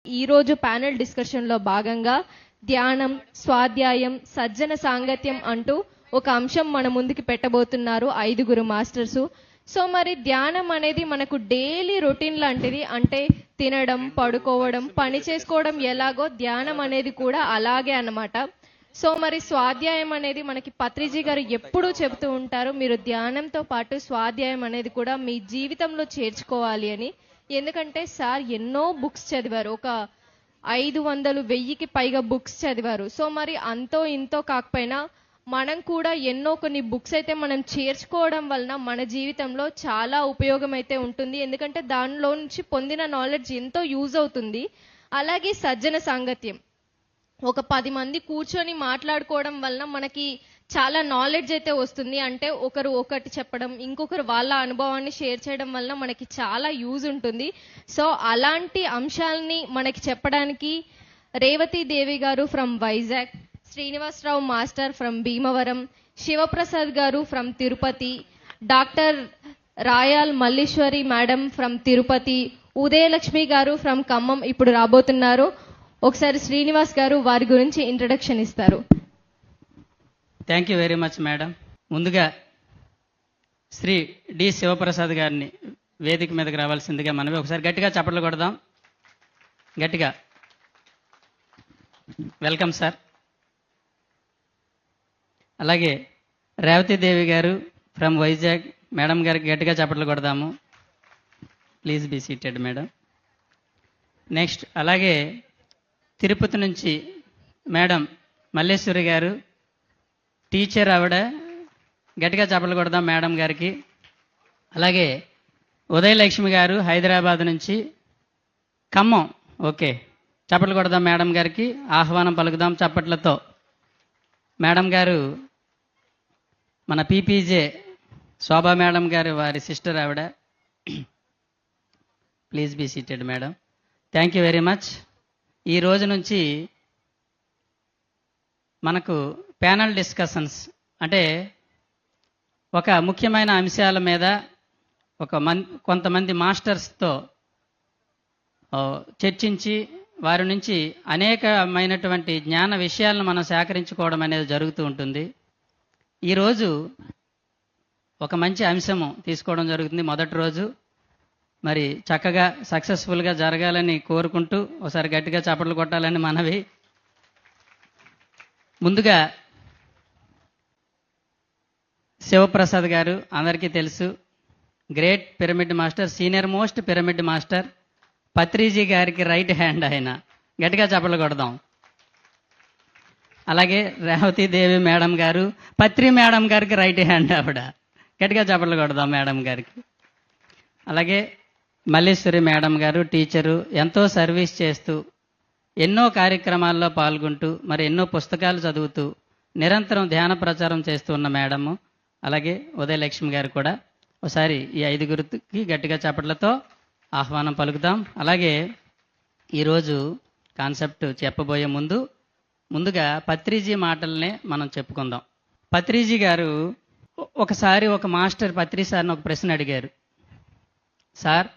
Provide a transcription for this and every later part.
ఈరోజు ప్యానెల్ డిస్కషన్లో భాగంగా ధ్యానం, స్వాధ్యాయం, సజ్జన సాంగత్యం అంటూ ఒక అంశం మన ముందుకి పెట్టబోతున్నారు 5 మాస్టర్స్. సో మరి ధ్యానం అనేది మనకు డైలీ రొటీన్ లాంటిది. అంటే తినడం, పడుకోవడం, పని చేసుకోవడం ఎలాగో ధ్యానం అనేది కూడా అలాగే అన్నమాట. సో మరి స్వాధ్యాయం అనేది మనకి పత్రిజీ గారు ఎప్పుడూ చెబుతూ ఉంటారు, మీరు ధ్యానంతో పాటు స్వాధ్యాయం అనేది కూడా మీ జీవితంలో చేర్చుకోవాలి అని. ఎందుకంటే సార్ ఎన్నో బుక్స్ చదివారు, ఒక 500-1000కి పైగా బుక్స్ చదివారు. సో మరి అంతో ఇంతో కాకపోయినా మనం కూడా ఎన్నో కొన్ని బుక్స్ అయితే మనం చేర్చుకోవడం వలన మన జీవితంలో చాలా ఉపయోగం అయితే ఉంటుంది. ఎందుకంటే దానిలో నుంచి పొందిన నాలెడ్జ్ ఎంతో యూజ్ అవుతుంది. అలాగే సజ్జన సాంగత్యం, ఒక 10 మంది కూర్చొని మాట్లాడుకోవడం వలన మనకి చాలా నాలెడ్జ్ అయితే వస్తుంది. అంటే ఒకరు ఒకటి చెప్పడం, ఇంకొకరు వాళ్ళ అనుభవాన్ని షేర్ చేయడం వలన మనకి చాలా యూజ్ ఉంటుంది. సో అలాంటి అంశాలని మనకి చెప్పడానికి రేవతి దేవి గారు from Vizag, Srinivasarao master from Bhimavaram, Sivaprasad గారు from Tirupati, doctor Rayal Malleswari madam from Tirupati, Udayalakshmi గారు ఫ్రమ్ ఖమ్మం ఇప్పుడు రాబోతున్నారు. ఒకసారి శ్రీనివాస్ గారు వారి గురించి ఇంట్రడక్షన్ ఇస్తారు. Thank you very much madam. ముందుగా శ్రీ డి శివప్రసాద్ గారిని వేదిక మీదకి రావాల్సిందిగా మనవి. ఒకసారి గట్టిగా చప్పట్లు కొడదాం. గట్టిగా వెల్కమ్ సార్. అలాగే రేవతి దేవి గారు ఫ్రమ్ వైజాగ్, మేడం గారికి గట్టిగా చప్పట్లు కొడదాము. Please be seated madam. Next అలాగే తిరుపతి నుంచి మేడం మల్లేశ్వరి గారు, టీచర్ ఆవిడ, గట్టిగా చప్పట్లు కొడదాం మేడం గారికి. అలాగే ఉదయలక్ష్మి గారు హైదరాబాద్ నుంచి, ఖమ్మం, ఓకే, చప్పట్లు కొడదాం మేడం గారికి. ఆహ్వానం పలుకుదాం చప్పట్లతో. మేడం గారు మన పీపీజే శోభా మేడం గారు వారి సిస్టర్ ఆవిడ. Please be seated madam. Thank you very much. ఈ రోజు నుంచి మనకు ప్యానల్ డిస్కషన్స్ అంటే ఒక ముఖ్యమైన అంశాల మీద కొంతమంది మాస్టర్స్తో చర్చించి వారి నుంచి అనేకమైనటువంటి జ్ఞాన విషయాలను మనం సేకరించుకోవడం అనేది జరుగుతూ ఉంటుంది. ఈరోజు ఒక మంచి అంశము తీసుకోవడం జరుగుతుంది. మొదటి రోజు మరి చక్కగా సక్సెస్ఫుల్గా జరగాలని కోరుకుంటూ ఒకసారి గట్టిగా చప్పట్లు కొట్టాలని మనవి. ముందుగా శివప్రసాద్ గారు అందరికీ తెలుసు, great pyramid master, senior most pyramid master, Patriji గారికి రైట్ హ్యాండ్ ఆయన. గట్టిగా చప్పట్లు కొడదాం. అలాగే రేవతి దేవి మేడం గారు, పత్రి మేడం గారికి రైట్ హ్యాండ్ ఆవిడ. గట్టిగా చప్పట్లు కొడదాం మేడం గారికి. అలాగే మల్లేశ్వరి మేడం గారు, టీచరు, ఎంతో సర్వీస్ చేస్తూ ఎన్నో కార్యక్రమాల్లో పాల్గొంటూ మరి ఎన్నో పుస్తకాలు చదువుతూ నిరంతరం ధ్యాన ప్రచారం చేస్తూ ఉన్న మేడము. అలాగే ఉదయలక్ష్మి గారు కూడా. ఒకసారి ఈ 5 గట్టిగా చప్పట్లతో ఆహ్వానం పలుకుతాం. అలాగే ఈరోజు కాన్సెప్ట్ చెప్పబోయే ముందుగా పత్రిజీ మాటలనే మనం చెప్పుకుందాం. పత్రిజీ గారు ఒకసారి ఒక మాస్టర్ పత్రి సార్ని ఒక ప్రశ్న అడిగారు. సార్,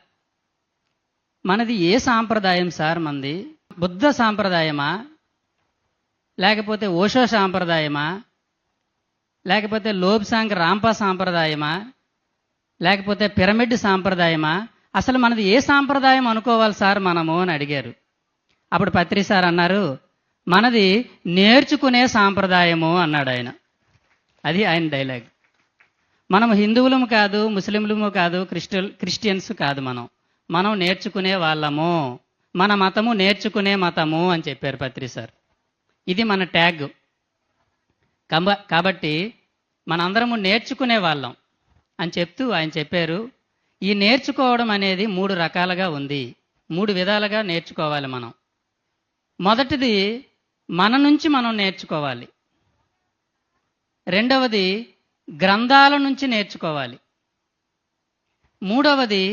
మనది ఏ సాంప్రదాయం సార్? మనది బుద్ధ సాంప్రదాయమా, లేకపోతే ఓషో సాంప్రదాయమా, లేకపోతే లోబ్సాంగ్ రాంపా సాంప్రదాయమా, లేకపోతే పిరమిడ్ సాంప్రదాయమా? అసలు మనది ఏ సాంప్రదాయం అనుకోవాలి సార్ మనము అని అడిగారు. అప్పుడు పత్రి సార్ అన్నారు, మనది నేర్చుకునే సాంప్రదాయము అన్నాడు ఆయన. అది ఆయన డైలాగ్. మనం హిందువులము కాదు, ముస్లింలము కాదు, క్రిస్టియన్స్ కాదు, మనం నేర్చుకునే వాళ్ళము, మన మతము నేర్చుకునే మతము అని చెప్పారు పత్రి సార్. ఇది మన ట్యాగ్. కాబట్టి మనందరము నేర్చుకునే వాళ్ళం అని చెప్తూ ఆయన చెప్పారు, ఈ నేర్చుకోవడం అనేది 3 రకాలుగా ఉంది, 3 విధాలుగా నేర్చుకోవాలి మనం. మొదటిది మన నుంచి మనం నేర్చుకోవాలి. రెండవది గ్రంథాల నుంచి నేర్చుకోవాలి. మూడవది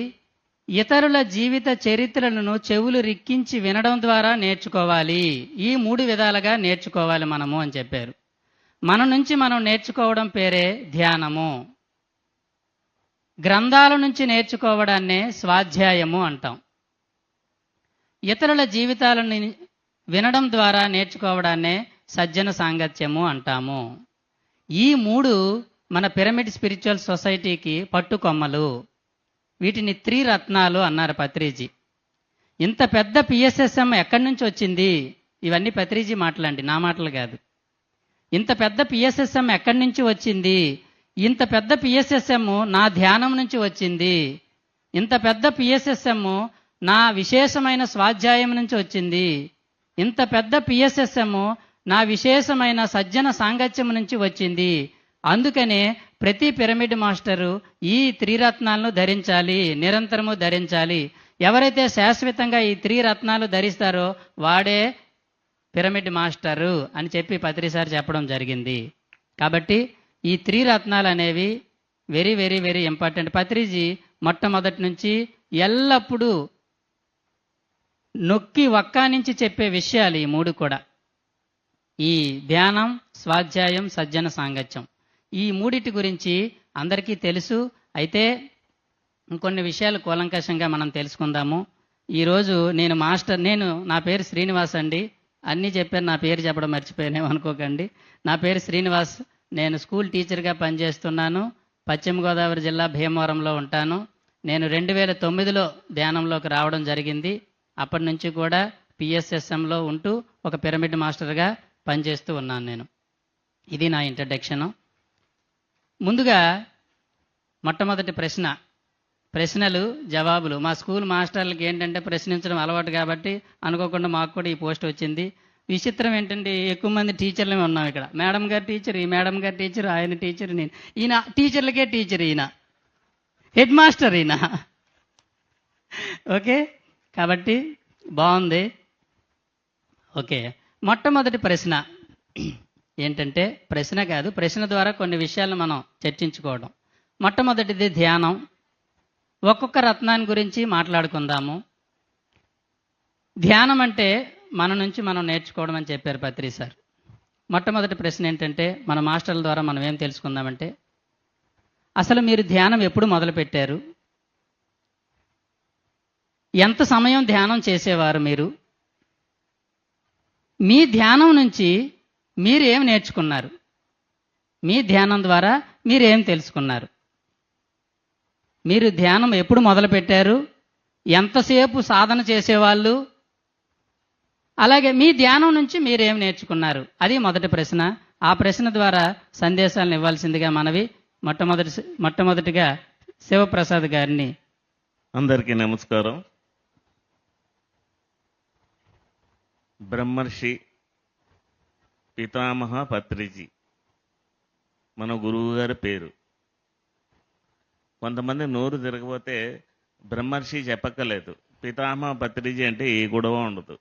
ఇతరుల జీవిత చరిత్రలను చెవులు రిక్కించి వినడం ద్వారా నేర్చుకోవాలి. ఈ 3 విధాలుగా నేర్చుకోవాలి మనము అని చెప్పారు. మన నుంచి మనం నేర్చుకోవడం పేరే ధ్యానము. గ్రంథాల నుంచి నేర్చుకోవడాన్నే స్వాధ్యాయము అంటాం. ఇతరుల జీవితాలను వినడం ద్వారా నేర్చుకోవడాన్నే సజ్జన సాంగత్యము అంటాము. ఈ 3 మన పిరమిడ్ స్పిరిచువల్ సొసైటీకి పట్టుకొమ్మలు. వీటిని త్రిరత్నాలు అన్నారు పత్రిజీ. ఇంత పెద్ద పిఎస్ఎస్ఎం ఎక్కడి నుంచి వచ్చింది? ఇవన్నీ పత్రిజీ మాటలండి, నా మాటలు కాదు. ఇంత పెద్ద పిఎస్ఎస్ఎం ఎక్కడి నుంచి వచ్చింది? ఇంత పెద్ద పిఎస్ఎస్ఎం నా ధ్యానం నుంచి వచ్చింది. ఇంత పెద్ద పిఎస్ఎస్ఎం నా విశేషమైన స్వాధ్యాయం నుంచి వచ్చింది. ఇంత పెద్ద పిఎస్ఎస్ఎం నా విశేషమైన సజ్జన సాంగత్యం నుంచి వచ్చింది. అందుకనే ప్రతి పిరమిడ్ మాస్టరు ఈ త్రిరత్నాలను ధరించాలి, నిరంతరము ధరించాలి. ఎవరైతే శాశ్వతంగా ఈ త్రిరత్నాలు ధరిస్తారో వాడే పిరమిడ్ మాస్టరు అని చెప్పి పత్రిసారి చెప్పడం జరిగింది. కాబట్టి ఈ త్రిరత్నాలు అనేవి very very very important. Patriji మొట్టమొదటి నుంచి ఎల్లప్పుడూ నొక్కి వక్కానించి చెప్పే విషయాలు ఈ 3 కూడా. ఈ ధ్యానం, స్వాధ్యాయం, సజ్జన సాంగత్యం, ఈ 3 గురించి అందరికీ తెలుసు. అయితే ఇంకొన్ని విషయాలు కూలంకషంగా మనం తెలుసుకుందాము. ఈరోజు నేను నా పేరు శ్రీనివాస్ అండి. అన్నీ చెప్పారు, నా పేరు చెప్పడం మర్చిపోయానేమో అనుకోకండి. నా పేరు శ్రీనివాస్. నేను స్కూల్ టీచర్గా పనిచేస్తున్నాను. పశ్చిమ గోదావరి జిల్లా భీమవరంలో ఉంటాను. నేను 2009లో ధ్యానంలోకి రావడం జరిగింది. అప్పటి నుంచి కూడా పిఎస్ఎస్ఎంలో ఉంటూ ఒక పిరమిడ్ మాస్టర్గా పనిచేస్తూ ఉన్నాను నేను. ఇది నా ఇంట్రడక్షను. ముందుగా మొట్టమొదటి ప్రశ్నలు జవాబులు. మా స్కూల్ మాస్టర్లకి ఏంటంటే ప్రశ్నించడం అలవాటు కాబట్టి అనుకోకుండా మాకు కూడా ఈ పోస్ట్ వచ్చింది. విచిత్రం ఏంటంటే ఎక్కువ మంది టీచర్లమే ఉన్నాం ఇక్కడ. మేడం గారు టీచర్, ఈ మేడం గారు టీచర్, ఆయన టీచర్, నేను. ఈయన టీచర్లకే టీచర్, ఈయన హెడ్ మాస్టర్ ఈయన. ఓకే, కాబట్టి బాగుంది. ఓకే, మొట్టమొదటి ప్రశ్న ఏంటంటే, ప్రశ్న కాదు, ప్రశ్న ద్వారా కొన్ని విషయాలను మనం చర్చించుకోవడం. మొట్టమొదటిది ధ్యానం. ఒక్కొక్క రత్నాన్ని గురించి మాట్లాడుకుందాము. ధ్యానం అంటే మన నుంచి మనం నేర్చుకోవడం అని చెప్పారు పత్రి సార్. మొట్టమొదటి ప్రశ్న ఏంటంటే, మన మాస్టర్ల ద్వారా మనం ఏం తెలుసుకుందామంటే, అసలు మీరు ధ్యానం ఎప్పుడు మొదలుపెట్టారు? ఎంత సమయం ధ్యానం చేసేవారు మీరు? మీ ధ్యానం నుంచి మీరు ఏం నేర్చుకున్నారు? మీ ధ్యానం ద్వారా మీరు ఏం తెలుసుకున్నారు? మీరు ధ్యానం ఎప్పుడు మొదలుపెట్టారు? ఎంతసేపు సాధన చేసేవాళ్ళు? అలాగే మీ ధ్యానం నుంచి మీరేం నేర్చుకున్నారు? అది మొదటి ప్రశ్న. ఆ ప్రశ్న ద్వారా సందేశాలను ఇవ్వాల్సిందిగా మనవి. మొట్టమొదటిగా శివప్రసాద్ గారిని. అందరికీ నమస్కారం. బ్రహ్మర్షి పితామహ పత్రిజీ మన గురువు గారి పేరు. కొంతమంది నోరు తిరగపోతే బ్రహ్మర్షి చెప్పక్కర్లేదు, పితామహ పత్రిజీ అంటే ఏ గొడవ ఉండదు.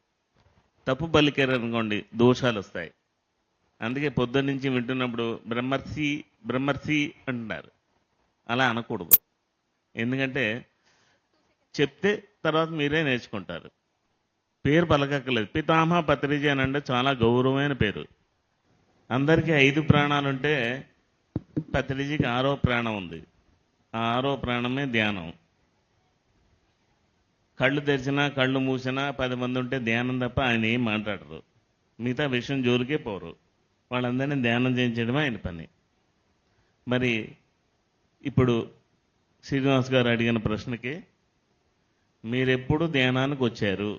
తప్పు పలికారు అనుకోండి, దోషాలు వస్తాయి. అందుకే పొద్దున్నుంచి వింటున్నప్పుడు బ్రహ్మర్షి బ్రహ్మర్షి అంటున్నారు. అలా అనకూడదు. ఎందుకంటే చెప్తే తర్వాత మీరే నేర్చుకుంటారు. పేరు పలకక్కర్లేదు. పితామహ పత్రిజీ అని అంటే చాలా గౌరవమైన పేరు. అందరికీ 5 ప్రాణాలుంటే పత్రిజీకి 6వ ప్రాణం ఉంది. ఆ 6వ ప్రాణమే ధ్యానం. కళ్ళు తెరిచినా కళ్ళు మూసినా 10 మంది ఉంటే ధ్యానం తప్ప ఆయన ఏం మాట్లాడరు. మిగతా విషయం జోలికే పోరు. వాళ్ళందరినీ ధ్యానం చేయించడమే ఆయన పని. మరి ఇప్పుడు శ్రీనివాస్ గారు అడిగిన ప్రశ్నకి, మీరెప్పుడు ధ్యానానికి వచ్చారు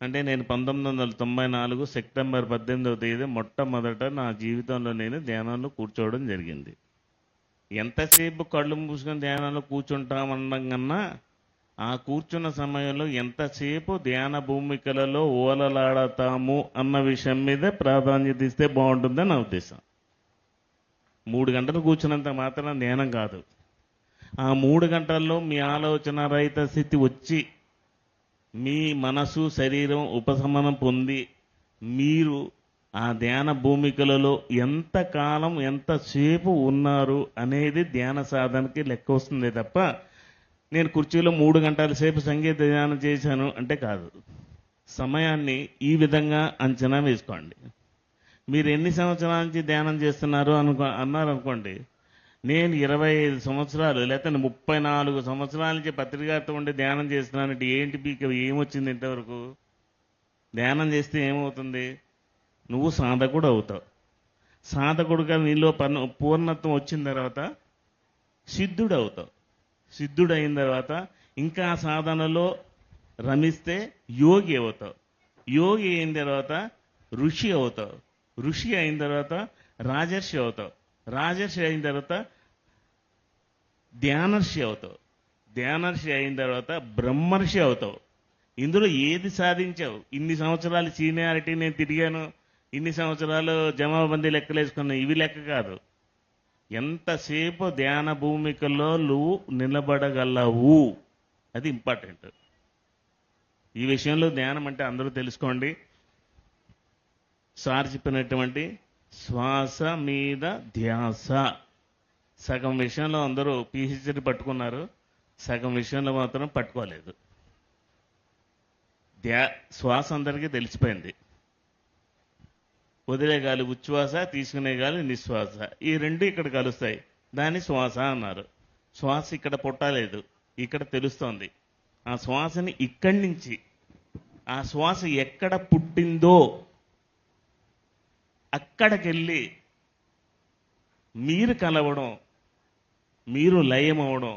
అంటే, నేను 1994 సెప్టెంబర్ 18వ తేదీ మొట్టమొదట నా జీవితంలో నేను ధ్యానంలో కూర్చోవడం జరిగింది. ఎంతసేపు కళ్ళు మూసుకొని ధ్యానంలో కూర్చుంటామనడం కన్నా, ఆ కూర్చున్న సమయంలో ఎంతసేపు ధ్యాన భూమికలలో ఓలలాడతాము అన్న విషయం మీద ప్రాధాన్యత ఇస్తే బాగుంటుందని నా ఉద్దేశం. 3 గంటలు కూర్చున్నంత మాత్రం ధ్యానం కాదు. ఆ 3 గంటల్లో మీ ఆలోచన రహిత స్థితి వచ్చి మీ మనసు శరీరం ఉపశమనం పొంది మీరు ఆ ధ్యాన భూమికలలో ఎంతకాలం ఎంతసేపు ఉన్నారు అనేది ధ్యాన సాధనకి లెక్క వస్తుంది తప్ప, నేను కుర్చీలో 3 గంటల సేపు సంగీత ధ్యానం చేశాను అంటే కాదు. సమయాన్ని ఈ విధంగా అంచనా వేసుకోండి. మీరు ఎన్ని సంవత్సరాల నుంచి ధ్యానం చేస్తున్నారు అన్నారనుకోండి, నేను 25 సంవత్సరాలు లేకపోతే 34 సంవత్సరాల నుంచి పత్రికతో ఉండి ధ్యానం చేస్తున్నానంటే ఏంటి మీకు ఏమొచ్చింది ఇంతవరకు? ధ్యానం చేస్తే ఏమవుతుంది? నువ్వు సాధకుడు అవుతావు. సాధకుడుగా నీలో పూర్ణత్వం వచ్చిన తర్వాత సిద్ధుడు అవుతావు. సిద్ధుడు అయిన తర్వాత ఇంకా సాధనలో రమిస్తే యోగి అవుతావు. యోగి అయిన తర్వాత ఋషి అవుతావు. ఋషి అయిన తర్వాత రాజర్షి అవుతావు. రాజర్షి అయిన తర్వాత ధ్యానర్షి అవుతావు. ధ్యానర్షి అయిన తర్వాత బ్రహ్మర్షి అవుతావు. ఇందులో ఏది సాధించావు? ఇన్ని సంవత్సరాలు సీనియారిటీ నేను తిరిగాను, ఇన్ని సంవత్సరాలు జమాబందీ లెక్కలేసుకున్నాను, ఇవి లెక్క కాదు. ఎంతసేపు ధ్యాన భూమికల్లో నువ్వు నిలబడగలవు, అది ఇంపార్టెంట్. ఈ విషయంలో ధ్యానం అంటే అందరూ తెలుసుకోండి. సార్ చెప్పినటువంటి శ్వాస మీద ధ్యాస. సగం విషయంలో అందరూ పిహెచ్డి పట్టుకున్నారు, సగం విషయంలో మాత్రం పట్టుకోలేదు. శ్వాస అందరికీ తెలిసిపోయింది. వదిలే గాలి ఉచ్ఛ్వాస, తీసుకునే గాలి నిశ్వాస. ఈ రెండు ఇక్కడ కలుస్తాయి, దాన్ని శ్వాస అన్నారు. శ్వాస ఇక్కడ పుట్టలేదు, ఇక్కడ తెలుస్తోంది. ఆ శ్వాసని ఇక్కడి నుంచి, ఆ శ్వాస ఎక్కడ పుట్టిందో అక్కడికెళ్ళి మీరు కలవడం, మీరు లయం అవడం,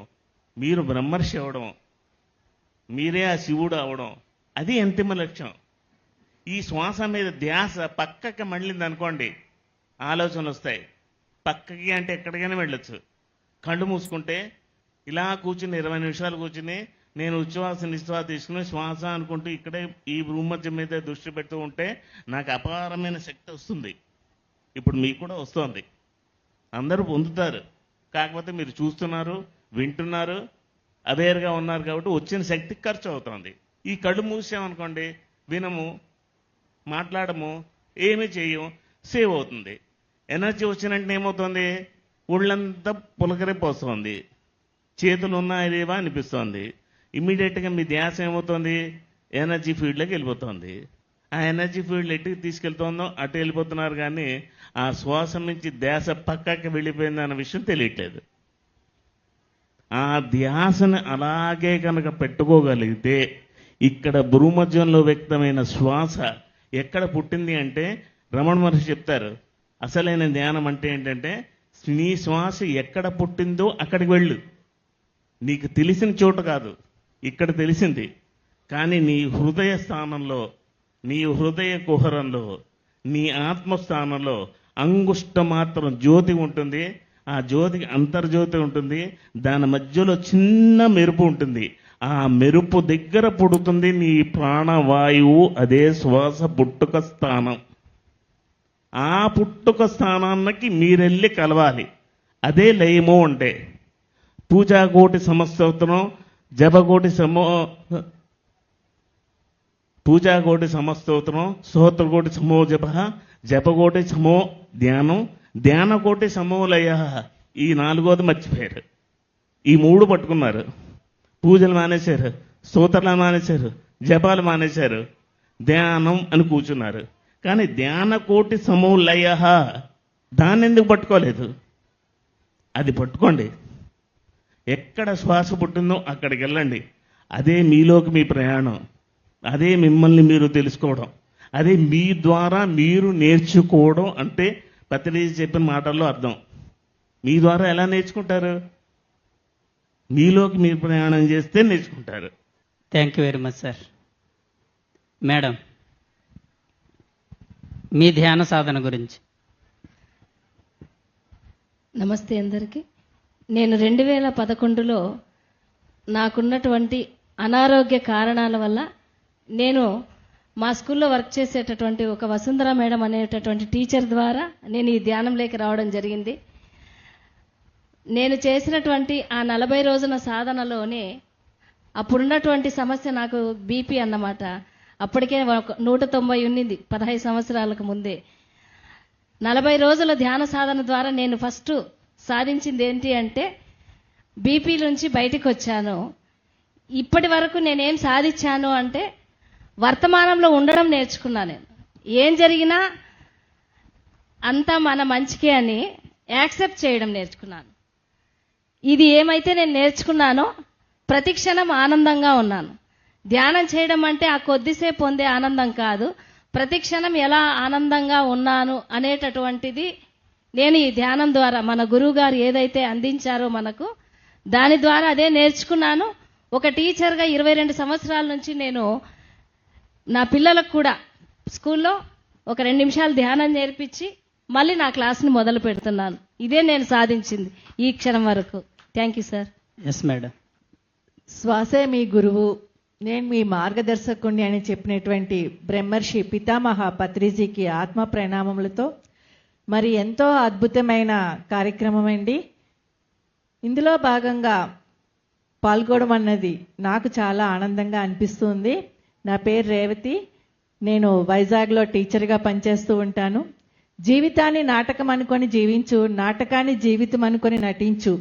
మీరు బ్రహ్మర్షి అవడం, మీరే ఆ శివుడు అవడం, అది అంతిమ లక్ష్యం. ఈ శ్వాస మీద ధ్యాస పక్కకి మళ్ళింది అనుకోండి, ఆలోచనలు వస్తాయి. పక్కకి అంటే ఎక్కడికైనా వెళ్ళొచ్చు. కళ్ళు మూసుకుంటే ఇలా కూర్చుని 20 నిమిషాలు కూర్చుని నేను ఉచ్ఛ్వాస నిశ్వాస తీసుకుని శ్వాస అనుకుంటూ ఇక్కడే ఈ భూమధ్యం మీద దృష్టి పెడుతూ ఉంటే నాకు అపారమైన శక్తి వస్తుంది. ఇప్పుడు మీకు కూడా వస్తుంది, అందరూ పొందుతారు. కాకపోతే మీరు చూస్తున్నారు, వింటున్నారు, అవేర్గా ఉన్నారు కాబట్టి వచ్చిన శక్తి ఖర్చు అవుతుంది. ఈ కళ్ళు మూసామనుకోండి, వినము, మాట్లాడము, ఏమీ చెయ్యం, సేవ్ అవుతుంది. ఎనర్జీ వచ్చినట్టు ఏమవుతుంది? ఒళ్ళంతా పులకరిపోతుంది, చేతులు ఉన్నాయేవా అనిపిస్తోంది. ఇమ్మీడియట్గా మీ ధ్యాస ఏమవుతుంది? ఎనర్జీ ఫీల్డ్లోకి వెళ్ళిపోతుంది. ఆ ఎనర్జీ ఫీల్డ్ ఎటుకు తీసుకెళ్తుందో అటు వెళ్ళిపోతున్నారు, కానీ ఆ శ్వాస నుంచి ధ్యాస పక్కకి వెళ్ళిపోయింది అన్న విషయం తెలియట్లేదు. ఆ ధ్యాసను అలాగే కనుక పెట్టుకోగలిగితే ఇక్కడ భూమధ్యంలో వ్యక్తమైన శ్వాస ఎక్కడ పుట్టింది అంటే, రమణ మహర్షి చెప్తారు, అసలైన ధ్యానం అంటే ఏంటంటే నీ శ్వాస ఎక్కడ పుట్టిందో అక్కడికి వెళ్ళు. నీకు తెలిసిన చోటు కాదు, ఇక్కడ తెలిసింది. కానీ నీ హృదయ స్థానంలో, నీ హృదయ కుహరంలో, నీ ఆత్మస్థానంలో అంగుష్ట మాత్రం జ్యోతి ఉంటుంది. ఆ జ్యోతికి అంతర్జ్యోతి ఉంటుంది, దాని మధ్యలో చిన్న మెరుపు ఉంటుంది. ఆ మెరుపు దగ్గర పుడుతుంది నీ ప్రాణవాయువు, అదే శ్వాస పుట్టుక స్థానం. ఆ పుట్టుక స్థానానికి మీరెళ్ళి కలవాలి. అదే లయము అంటే. పూజాకోటి సమస్తోత్రం, జపకోటి పూజాకోటి సమస్తోత్రం, స్తోత్రకోటి సమో జప, జపకోటి సమో ధ్యానం, ధ్యానకోటి సమో లయ. ఈ 4వది మర్చిపోయారు. ఈ 3 పట్టుకున్నారు. పూజలు మానేశారు, స్తోత్రాలు మానేశారు, జపాలు మానేశారు, ధ్యానం అని కూర్చున్నారు. కానీ ధ్యానకోటి సమో లయ, దాన్ని ఎందుకు పట్టుకోలేదు? అది పట్టుకోండి. ఎక్కడ శ్వాస పుట్టిందో అక్కడికి వెళ్ళండి. అదే మీలోకి మీ ప్రయాణం, అదే మిమ్మల్ని మీరు తెలుసుకోవడం, అదే మీ ద్వారా మీరు నేర్చుకోవడం. అంటే పత్రిజీ చెప్పిన మాటల్లో అర్థం. మీ ద్వారా ఎలా నేర్చుకుంటారు? మీలోకి మీరు ప్రయాణం చేస్తే నేర్చుకుంటారు. Thank you very much sir. Madam, మీ ధ్యాన సాధన గురించి. నమస్తే అందరికీ. నేను 2011లో నాకున్నటువంటి అనారోగ్య కారణాల వల్ల నేను మా స్కూల్లో వర్క్ చేసేటటువంటి ఒక వసుంధర మేడం అనేటటువంటి టీచర్ ద్వారా నేను ఈ ధ్యానంలోకి రావడం జరిగింది. నేను చేసినటువంటి ఆ 40 రోజుల సాధనలోనే అప్పుడున్నటువంటి సమస్య నాకు బీపీ అన్నమాట. అప్పటికే 190 ఉన్నింది 15 సంవత్సరాలకు ముందే. 40 రోజుల ధ్యాన సాధన ద్వారా నేను ఫస్ట్ సాధించింది ఏంటి అంటే బీపీ నుంచి బయటికి వచ్చాను. ఇప్పటి వరకు నేనేం సాధించాను అంటే వర్తమానంలో ఉండడం నేర్చుకున్నాను. నేను ఏం జరిగినా అంతా మన మంచికే అని యాక్సెప్ట్ చేయడం నేర్చుకున్నాను. ఇది ఏమైతే నేను నేర్చుకున్నానో ప్రతి క్షణం ఆనందంగా ఉన్నాను. ధ్యానం చేయడం అంటే ఆ కొద్దిసేపు పొందే ఆనందం కాదు, ప్రతి క్షణం ఎలా ఆనందంగా ఉన్నాను అనేటటువంటిది నేను ఈ ధ్యానం ద్వారా మన గురువు గారు ఏదైతే అందించారో మనకు దాని ద్వారా అదే నేర్చుకున్నాను. ఒక టీచర్గా 22 సంవత్సరాల నుంచి నేను నా పిల్లలకు కూడా స్కూల్లో ఒక 2 నిమిషాలు ధ్యానం నేర్పించి మళ్ళీ నా క్లాస్ని మొదలు పెడుతున్నాను. ఇదే నేను సాధించింది ఈ క్షణం వరకు. Thank you sir. Yes madam. శ్వాసే మీ గురువు, నేను మీ మార్గదర్శకుణ్ణి అని చెప్పినటువంటి బ్రహ్మర్షి పితామహ పత్రిజీకి ఆత్మ ప్రణామములతో మరి ఎంతో అద్భుతమైన కార్యక్రమం అండి. ఇందులో భాగంగా పాల్గొనడం అన్నది నాకు చాలా ఆనందంగా అనిపిస్తుంది. నా పేరు రేవతి, నేను వైజాగ్లో టీచర్గా పనిచేస్తూ ఉంటాను. జీవితాన్ని నాటకం అనుకొని జీవించు, నాటకాన్ని జీవితం అనుకొని నటించు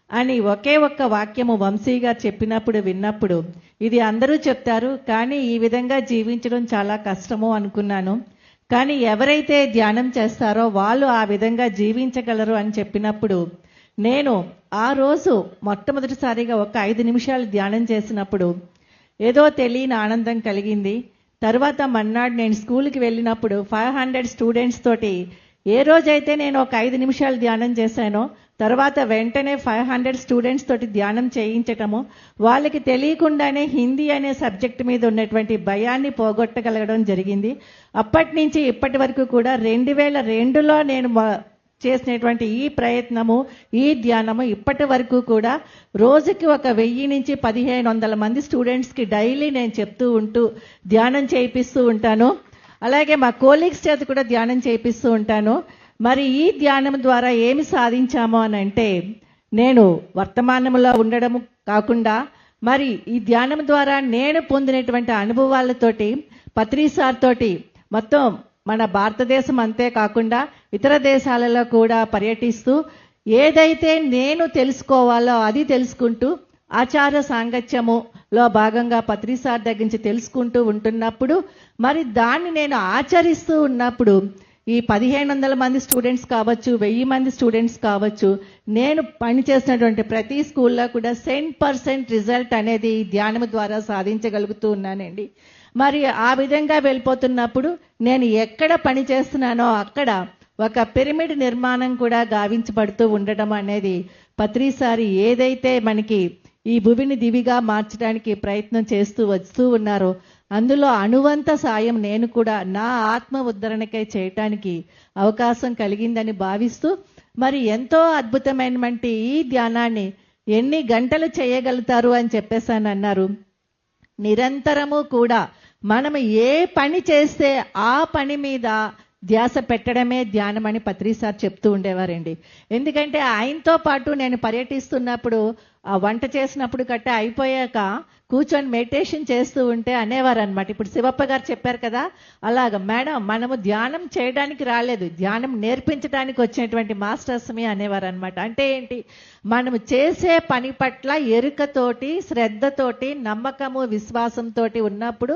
అని ఒకే ఒక్క వాక్యము వంశీ గారు చెప్పినప్పుడు విన్నప్పుడు ఇది అందరూ చెప్తారు కానీ ఈ విధంగా జీవించడం చాలా కష్టము అనుకున్నాను. కానీ ఎవరైతే ధ్యానం చేస్తారో వాళ్ళు ఆ విధంగా జీవించగలరు అని చెప్పినప్పుడు నేను ఆ రోజు మొట్టమొదటిసారిగా ఒక 5 నిమిషాలు ధ్యానం చేసినప్పుడు ఏదో తెలియని ఆనందం కలిగింది. తర్వాత మన్నాడు నేను స్కూల్కి వెళ్ళినప్పుడు 500 స్టూడెంట్స్ తోటి ఏ రోజైతే నేను ఒక 5 నిమిషాలు ధ్యానం చేశానో తర్వాత వెంటనే 500 స్టూడెంట్స్ తోటి ధ్యానం చేయించటము, వాళ్ళకి తెలియకుండానే హిందీ అనే సబ్జెక్ట్ మీద ఉన్నటువంటి భయాన్ని పోగొట్టగలగడం జరిగింది. అప్పటి నుంచి ఇప్పటి వరకు కూడా 2002లో నేను చేసినటువంటి ఈ ప్రయత్నము, ఈ ధ్యానము ఇప్పటి వరకు కూడా రోజుకి ఒక 1000 నుంచి 1500 మంది స్టూడెంట్స్కి డైలీ నేను చెప్తూ ఉంటూ ధ్యానం చేయిస్తూ ఉంటాను. అలాగే మా కోలీగ్స్ చేత కూడా ధ్యానం చేయిస్తూ ఉంటాను. మరి ఈ ధ్యానం ద్వారా ఏమి సాధించాము అని అంటే, నేను వర్తమానంలో ఉండడం కాకుండా మరి ఈ ధ్యానం ద్వారా నేను పొందినటువంటి అనుభవాలతోటి పత్రి సార్ తోటి మొత్తం మన భారతదేశం అంతే కాకుండా ఇతర దేశాలలో కూడా పర్యటిస్తూ ఏదైతే నేను తెలుసుకోవాలో అది తెలుసుకుంటూ ఆచార సాంగత్యములో భాగంగా పత్రి సార్ దగ్గర నుంచి తెలుసుకుంటూ ఉంటున్నప్పుడు మరి దాన్ని నేను ఆచరిస్తూ ఉన్నప్పుడు ఈ 1500 మంది స్టూడెంట్స్ కావచ్చు, 1000 మంది స్టూడెంట్స్ కావచ్చు, నేను పనిచేసినటువంటి ప్రతి స్కూల్లో కూడా 100% రిజల్ట్ అనేది ఈ ధ్యానం ద్వారా సాధించగలుగుతూ ఉన్నానండి. మరి ఆ విధంగా వెళ్ళిపోతున్నప్పుడు నేను ఎక్కడ పని చేస్తున్నానో అక్కడ ఒక పిరమిడ్ నిర్మాణం కూడా గావించబడుతూ ఉండటం అనేది పత్రిసారి ఏదైతే మనకి ఈ భూమిని దివిగా మార్చడానికి ప్రయత్నం చేస్తూ వస్తూ ఉన్నారో అందులో అణువంత సాయం నేను కూడా నా ఆత్మ ఉద్ధరణకై చేయటానికి అవకాశం కలిగిందని భావిస్తూ మరి ఎంతో అద్భుతమైనటువంటి ఈ ధ్యానాన్ని ఎన్ని గంటలు చేయగలుగుతారు అని చెప్పేసాను అన్నారు. నిరంతరము కూడా మనం ఏ పని చేస్తే ఆ పని మీద ధ్యాస పెట్టడమే ధ్యానం అని పత్రి సార్ చెప్తూ ఉండేవారండి. ఎందుకంటే ఆయనతో పాటు నేను పర్యటిస్తున్నప్పుడు ఆ వంట చేసినప్పుడు కట్ట అయిపోయాక కూర్చొని మెడిటేషన్ చేస్తూ ఉంటే అనేవారు అనమాట. ఇప్పుడు శివప్ప గారు చెప్పారు కదా, అలాగ మేడం మనము ధ్యానం చేయడానికి రాలేదు, ధ్యానం నేర్పించడానికి వచ్చినటువంటి మాస్టర్స్మి అనేవారు అనమాట. అంటే ఏంటి, మనము చేసే పని పట్ల ఎరుకతోటి, శ్రద్ధతోటి, నమ్మకము, విశ్వాసంతో ఉన్నప్పుడు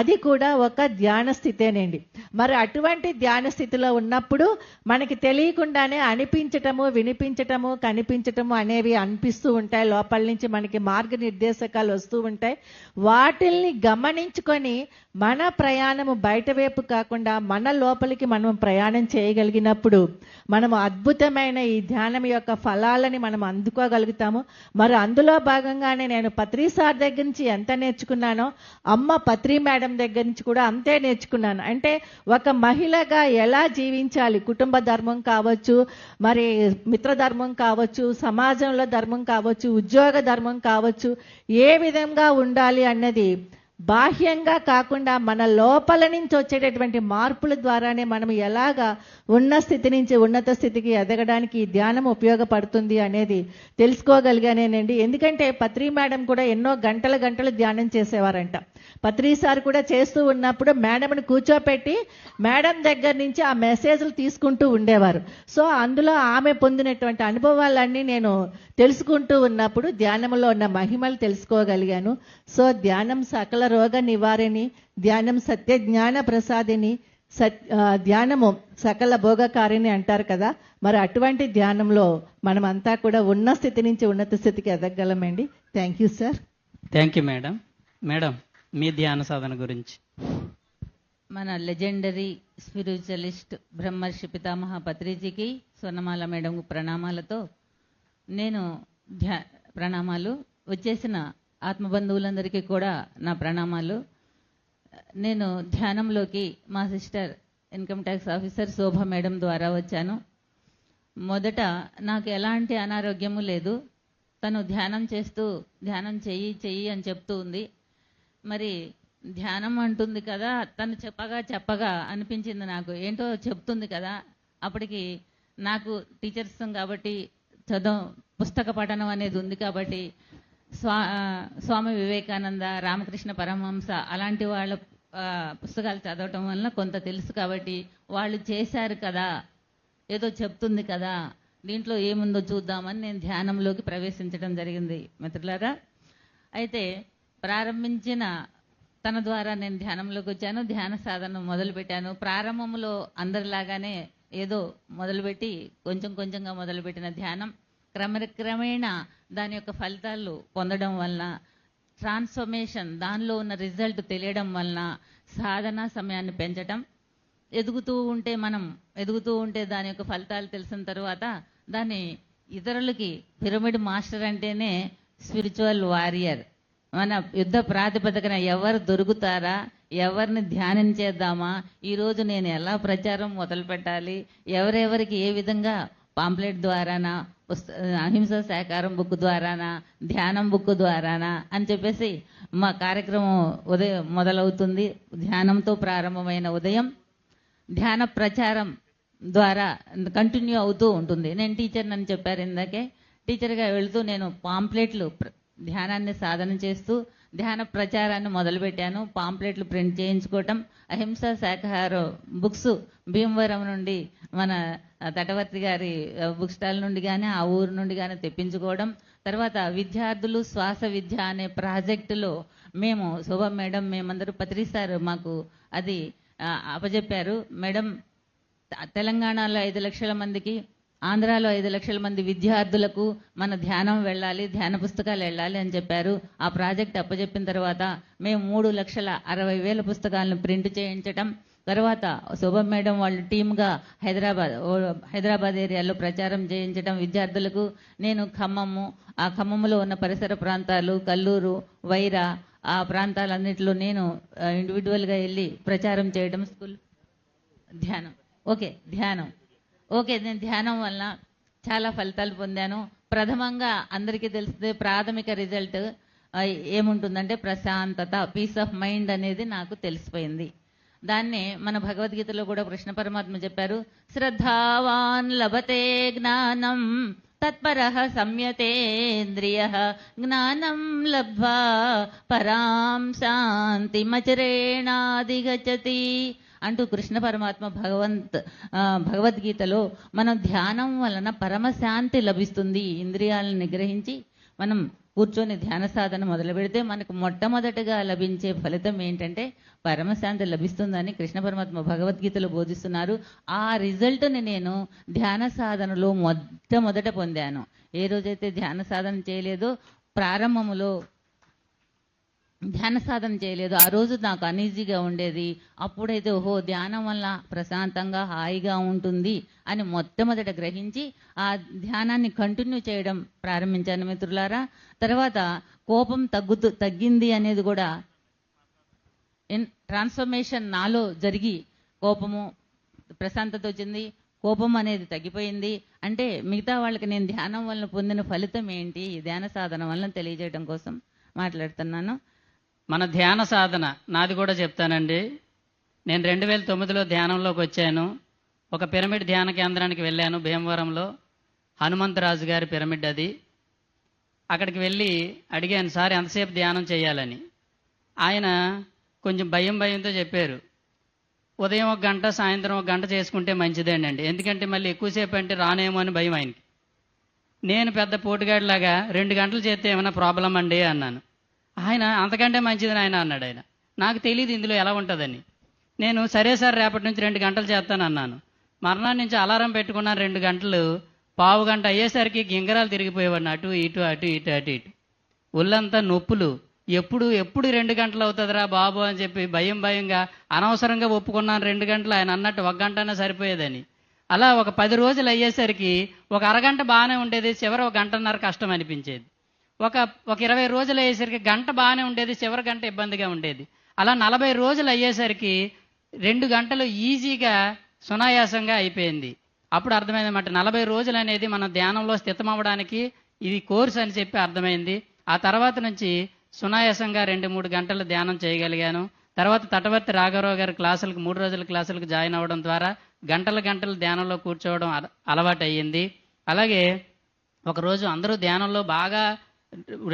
అది కూడా ఒక ధ్యాన స్థితేనండి. మరి అటువంటి ధ్యాన స్థితిలో ఉన్నప్పుడు మనకి తెలియకుండానే అనిపించటము, వినిపించటము, కనిపించటము అనేవి అనిపిస్తూ ఉంటాయి. లోపల నుంచి మనకి మార్గనిర్దేశకాలు వస్తూ ఉంటాయి. వాటిల్ని గమనించుకొని మన ప్రయాణము బయట వైపు కాకుండా మన లోపలికి మనం ప్రయాణం చేయగలిగినప్పుడు మనము అద్భుతమైన ఈ ధ్యానం యొక్క ఫలాలని మనం అందుకోగలుగుతాము. మరి అందులో భాగంగానే నేను పత్రి సార్ దగ్గర నుంచి ఎంత నేర్చుకున్నానో అమ్మ పత్రి మేడం దగ్గర నుంచి కూడా అంతే నేర్చుకున్నాను. అంటే ఒక మహిళగా ఎలా జీవించాలి, కుటుంబ ధర్మం కావచ్చు, మరి మిత్రధర్మం కావచ్చు, సమాజంలో ధర్మం కావచ్చు, ఉద్యోగ ధర్మం కావచ్చు, ఏ విధంగా ఉండాలి అన్నది బాహ్యంగా కాకుండా మన లోపల నుంచి వచ్చేటటువంటి మార్పుల ద్వారానే మనం ఎలాగా ఉన్న స్థితి నుంచి ఉన్నత స్థితికి ఎదగడానికి ఈ ధ్యానం ఉపయోగపడుతుంది అనేది తెలుసుకోగలిగానేనండి. ఎందుకంటే పత్రి మేడం కూడా ఎన్నో గంటలు ధ్యానం చేసేవారంట. పత్రి సార్ కూడా చేస్తూ ఉన్నప్పుడు మేడంని కూర్చోపెట్టి మేడం దగ్గర నుంచి ఆ మెసేజ్లు తీసుకుంటూ ఉండేవారు. సో అందులో ఆమె పొందినటువంటి అనుభవాలన్నీ నేను తెలుసుకుంటూ ఉన్నప్పుడు ధ్యానంలో ఉన్న మహిమలు తెలుసుకోగలిగాను. సో ధ్యానం సకల రోగ నివారణి, ధ్యానం సత్య జ్ఞాన ప్రసాదిని, ధ్యానము సకల భోగకారిణి అంటారు కదా, మరి అటువంటి ధ్యానంలో మనమంతా కూడా ఉన్న స్థితి నుంచి ఉన్నత స్థితికి ఎదగలమండి. Thank you sir. Thank you madam. Madam, మీ ధ్యాన సాధన గురించి. మన లెజెండరీ స్పిరిచువలిస్ట్ బ్రహ్మర్షి పితామహ పత్రిజీకి, స్వర్ణమాల మేడంకు ప్రణామాలతో నేను ప్రణామాలు. వచ్చేసిన ఆత్మబంధువులందరికీ కూడా నా ప్రణామాలు. నేను ధ్యానంలోకి మా సిస్టర్ ఇన్కమ్ ట్యాక్స్ ఆఫీసర్ శోభ మేడం ద్వారా వచ్చాను. మొదట నాకు ఎలాంటి అనారోగ్యము లేదు. తను ధ్యానం చేస్తూ ధ్యానం చెయ్యి అని చెప్తూ ఉంది. మరి ధ్యానం అంటుంది కదా, తను చెప్పగా అనిపించింది నాకు, ఏంటో చెప్తుంది కదా. అప్పటికి నాకు టీచర్స్ కాబట్టి పుస్తక పఠనం అనేది ఉంది కాబట్టి స్వామి వివేకానంద, రామకృష్ణ పరమహంస అలాంటి వాళ్ళ పుస్తకాలు చదవటం వలన కొంత తెలుసు కాబట్టి, వాళ్ళు చేశారు కదా, ఏదో చెప్తుంది కదా, దీంట్లో ఏముందో చూద్దామని నేను ధ్యానంలోకి ప్రవేశించడం జరిగింది మిత్రులారా. అయితే ప్రారంభించిన తన ద్వారా నేను ధ్యానంలోకి వచ్చాను. ధ్యాన సాధన మొదలుపెట్టాను. ప్రారంభంలో అందరిలాగానే ఏదో మొదలుపెట్టి కొంచెంగా మొదలుపెట్టిన ధ్యానం క్రమేణా దాని యొక్క ఫలితాలు పొందడం వలన, ట్రాన్స్ఫర్మేషన్ దానిలో ఉన్న రిజల్ట్ తెలియడం వలన సాధన సమయాన్ని పెంచటం, ఎదుగుతూ ఉంటే దాని యొక్క ఫలితాలు తెలిసిన తర్వాత దాన్ని ఇతరులకి, పిరమిడ్ మాస్టర్ అంటేనే స్పిరిచువల్ వారియర్. మన యుద్ధ ప్రాతిపదికన ఎవరు దొరుకుతారా, ఎవరిని ధ్యానం చేద్దామా, ఈరోజు నేను ఎలా ప్రచారం మొదలు పెట్టాలి, ఎవరెవరికి ఏ విధంగా పాంప్లెట్ ద్వారానా, అహింస సహకారం బుక్ ద్వారానా, ధ్యానం బుక్ ద్వారానా అని చెప్పేసి మా కార్యక్రమం ఉదయం మొదలవుతుంది. ధ్యానంతో ప్రారంభమైన ఉదయం ధ్యాన ప్రచారం ద్వారా కంటిన్యూ అవుతూ ఉంటుంది. నేను టీచర్ అని చెప్పారు ఇందాకే. టీచర్గా వెళుతూ నేను పాంప్లెట్లు ధ్యానాన్ని సాధన చేస్తూ ధ్యాన ప్రచారాన్ని మొదలుపెట్టాను. పాంప్లెట్లు ప్రింట్ చేయించుకోవటం, అహింస శాఖాహార బుక్స్ భీమవరం నుండి మన తటవర్తి గారి బుక్ స్టాల్ నుండి కానీ ఆ ఊరు నుండి కానీ తెప్పించుకోవడం. తర్వాత విద్యార్థులు శ్వాస విద్య అనే ప్రాజెక్టులో మేము శోభ మేడం, మేమందరూ పత్రిసారు మాకు అది అప్పచెప్పారు. మేడం తెలంగాణలో 5 లక్షల మందికి, ఆంధ్రాలో 5 లక్షల మంది విద్యార్థులకు మన ధ్యానం వెళ్ళాలి, ధ్యాన పుస్తకాలు వెళ్ళాలి అని చెప్పారు. ఆ ప్రాజెక్ట్ అప్పచెప్పిన తర్వాత మేము 3,60,000 పుస్తకాలను ప్రింట్ చేయించటం, తర్వాత శోభ మేడం వాళ్ళు టీమ్గా హైదరాబాద్ ఏరియాలో ప్రచారం చేయించడం విద్యార్థులకు. నేను ఆ ఖమ్మంలో ఉన్న పరిసర ప్రాంతాలు, కల్లూరు, వైరా ఆ ప్రాంతాలన్నింటిలో నేను ఇండివిజువల్గా వెళ్ళి ప్రచారం చేయడం. స్కూల్ ధ్యానం నేను ధ్యానం వలన చాలా ఫలితాలు పొందాను. ప్రథమంగా అందరికీ తెలిస్తే ప్రాథమిక రిజల్ట్ ఏముంటుందంటే ప్రశాంతత, పీస్ ఆఫ్ మైండ్ అనేది నాకు తెలిసిపోయింది. దాన్నే మన భగవద్గీతలో కూడా కృష్ణ పరమాత్మ చెప్పారు, శ్రద్ధావాన్ లభతే జ్ఞానం తత్పరః సంయతేంద్రియః జ్ఞానం లబ్ధ్వా పరాం శాంతిమచరేణాధిగచ్చతి అంటూ కృష్ణ పరమాత్మ భగవద్గీతలో మనం ధ్యానం వలన పరమశాంతి లభిస్తుంది. ఇంద్రియాలను నిగ్రహించి మనం కూర్చొని ధ్యాన సాధన మొదలు పెడితే మనకు మొట్టమొదటిగా లభించే ఫలితం ఏంటంటే పరమశాంతి లభిస్తుందని కృష్ణ పరమాత్మ భగవద్గీతలో బోధిస్తున్నారు. ఆ రిజల్ట్ని నేను ధ్యాన సాధనలో మొట్టమొదట పొందాను. ఏ రోజైతే ధ్యాన సాధన చేయలేదో, ప్రారంభములో ధ్యాన సాధన చేయలేదు, ఆ రోజు నాకు అనీజీగా ఉండేది. అప్పుడైతే ఓహో ధ్యానం వల్ల ప్రశాంతంగా హాయిగా ఉంటుంది అని మొట్టమొదట గ్రహించి ఆ ధ్యానాన్ని కంటిన్యూ చేయడం ప్రారంభించాను మిత్రులారా. తర్వాత కోపం తగ్గింది అనేది కూడా ట్రాన్స్ఫర్మేషన్ నాలో జరిగి కోపము ప్రశాంతత వచ్చింది, కోపం అనేది తగ్గిపోయింది. అంటే మిగతా వాళ్ళకి నేను ధ్యానం వల్ల పొందిన ఫలితం ఏంటి, ధ్యాన సాధన వల్ల తెలియజేయడం కోసం మాట్లాడుతున్నాను. మన ధ్యాన సాధన నాది కూడా చెప్తానండి. నేను 2009లో ధ్యానంలోకి వచ్చాను. ఒక పిరమిడ్ ధ్యాన కేంద్రానికి వెళ్ళాను భీమవరంలో, హనుమంతరాజు గారి పిరమిడ్ అది. అక్కడికి వెళ్ళి అడిగాను, సార్ ఎంతసేపు ధ్యానం చేయాలని. ఆయన కొంచెం భయంతో చెప్పారు, ఉదయం 1 గంట, సాయంత్రం 1 గంట చేసుకుంటే మంచిదేనండి, ఎందుకంటే మళ్ళీ ఎక్కువసేపు అంటే రానేమో అని భయం ఆయనకి. నేను పెద్ద పోటుగాడిలాగా 2 గంటలు చేస్తే ఏమైనా ప్రాబ్లం అండి అన్నాను. ఆయన అంతకంటే మంచిదని ఆయన అన్నాడు. ఆయన నాకు తెలియదు ఇందులో ఎలా ఉంటుందని. నేను సరే సార్ రేపటి నుంచి 2 గంటలు చేస్తాను అన్నాను. మర్నాడు నుంచి అలారం పెట్టుకున్నాను 2 గంటలు. పావు గంట అయ్యేసరికి గింగరాలు తిరిగిపోయేవాడిని, అటు ఇటు అటు ఇటు అటు ఇటు. ఒళ్ళంతా నొప్పులు. ఎప్పుడు 2 గంటలు అవుతుందిరా బాబు అని చెప్పి భయంగా అనవసరంగా ఒప్పుకున్నాను 2 గంటలు. ఆయన అన్నట్టు 1 గంటనే సరిపోయేదని. అలా ఒక 10 రోజులు అయ్యేసరికి ఒక అరగంట బాగానే ఉండేది, చివరి 1 గంటన్నర కష్టం అనిపించేది. ఒక 20 రోజులు అయ్యేసరికి గంట బాగానే ఉండేది, చివరి గంట ఇబ్బందిగా ఉండేది. అలా 40 రోజులు అయ్యేసరికి 2 గంటలు ఈజీగా సునాయాసంగా అయిపోయింది. అప్పుడు అర్థమైందన్నమాట, 40 రోజులు అనేది మనం ధ్యానంలో స్థితం అవ్వడానికి ఇది కోర్స్ అని చెప్పి అర్థమైంది. ఆ తర్వాత నుంచి సునాయాసంగా 2-3 గంటలు ధ్యానం చేయగలిగాను. తర్వాత తటవర్తి రాఘవరావు గారి క్లాసులకు 3 రోజుల క్లాసులకు జాయిన్ అవ్వడం ద్వారా గంటలు ధ్యానంలో కూర్చోవడం అలవాటు అయ్యింది. అలాగే ఒకరోజు అందరూ ధ్యానంలో బాగా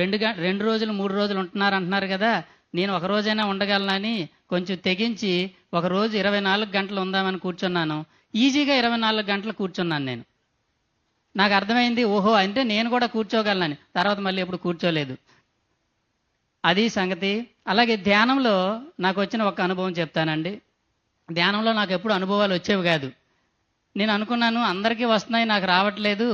2 రోజులు 3 రోజులు ఉంటున్నారు అంటున్నారు కదా, నేను ఒక రోజైనా ఉండగలనని కొంచెం తెగించి ఒక రోజు 24 గంటలు ఉందామని కూర్చున్నాను. ఈజీగా 24 గంటలు కూర్చున్నాను నేను. నాకు అర్థమైంది, ఓహో అంటే నేను కూడా కూర్చోగలనని. తర్వాత మళ్ళీ ఎప్పుడు కూర్చోలేదు. అది సంగతి. అలాగే ధ్యానంలో నాకు వచ్చిన ఒక అనుభవం చెప్తానండి. ధ్యానంలో నాకు ఎప్పుడు అనుభవాలు వచ్చేవి కాదు. నేను అనుకున్నాను అందరికీ వస్తున్నాయి, నాకు రావట్లేదు,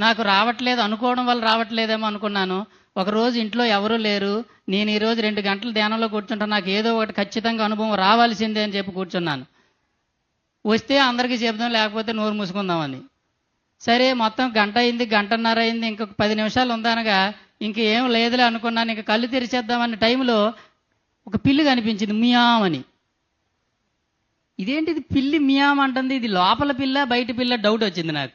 నాకు రావట్లేదు అనుకోవడం వల్ల రావట్లేదేమో అనుకున్నాను. ఒకరోజు ఇంట్లో ఎవరూ లేరు, నేను ఈరోజు 2 గంటలు ధ్యానంలో కూర్చుంటాను, నాకు ఏదో ఒకటి ఖచ్చితంగా అనుభవం రావాల్సిందే అని చెప్పి కూర్చున్నాను. వస్తే అందరికీ చెప్దాం, లేకపోతే నోరు మూసుకుందామని. సరే మొత్తం గంట అయింది, గంటన్నర అయింది, ఇంకొక 10 నిమిషాలు ఉందనగా ఇంకేం లేదులే అనుకున్నాను. ఇంక కళ్ళు తెరిచేద్దామన్న టైంలో ఒక పిల్లి కనిపించింది, మియామని. ఇదేంటిది పిల్లి మియామ్ అంటుంది, ఇది లోపల పిల్ల బయట పిల్ల డౌట్ వచ్చింది నాకు.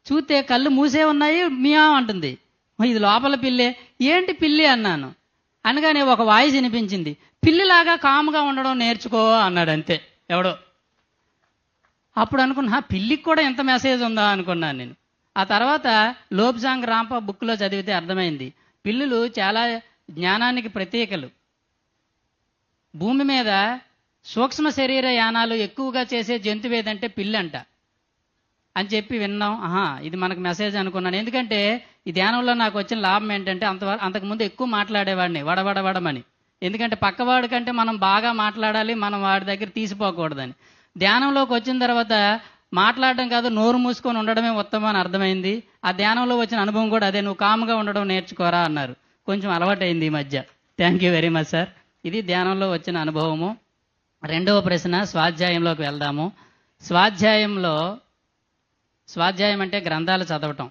చూస్తే కళ్ళు మూసే ఉన్నాయి, మియామ్ అంటుంది, ఇది లోపల పిల్లే, ఏంటి పిల్లి అన్నాను. అనగానే ఒక వాయిస్ వినిపించింది, పిల్లిలాగా కాముగా ఉండడం నేర్చుకో అన్నాడు. అంతే ఎవడో. అప్పుడు అనుకున్నా పిల్లికి కూడా ఎంత మెసేజ్ ఉందా అనుకున్నాను నేను. ఆ తర్వాత లోబ్జాంగ్ రాంపా బుక్లో చదివితే అర్థమైంది, పిల్లులు చాలా జ్ఞానానికి ప్రతీకలు. భూమి మీద సూక్ష్మ శరీర యానాలు ఎక్కువగా చేసే జంతువు ఏదంటే పిల్లంట అని చెప్పి విన్నాం. ఇది మనకు మెసేజ్ అనుకున్నాను. ఎందుకంటే ఈ ధ్యానంలో నాకు వచ్చిన లాభం ఏంటంటే అంతకుముందు ఎక్కువ మాట్లాడేవాడిని వడమని. ఎందుకంటే పక్కవాడి కంటే మనం బాగా మాట్లాడాలి, మనం వాడి దగ్గర తీసిపోకూడదని. ధ్యానంలోకి వచ్చిన తర్వాత మాట్లాడడం కాదు, నోరు మూసుకొని ఉండడమే ఉత్తమం అని అర్థమైంది. ఆ ధ్యానంలో వచ్చిన అనుభవం కూడా అదే, నువ్వు కాముగా ఉండడం నేర్చుకోరా అన్నారు. కొంచెం అలవాటైంది ఈ మధ్య. Thank you very much sir. ఇది ధ్యానంలో వచ్చిన అనుభవము. రెండవ ప్రశ్న, స్వాధ్యాయంలోకి వెళ్దాము. స్వాధ్యాయం అంటే గ్రంథాలు చదవటం.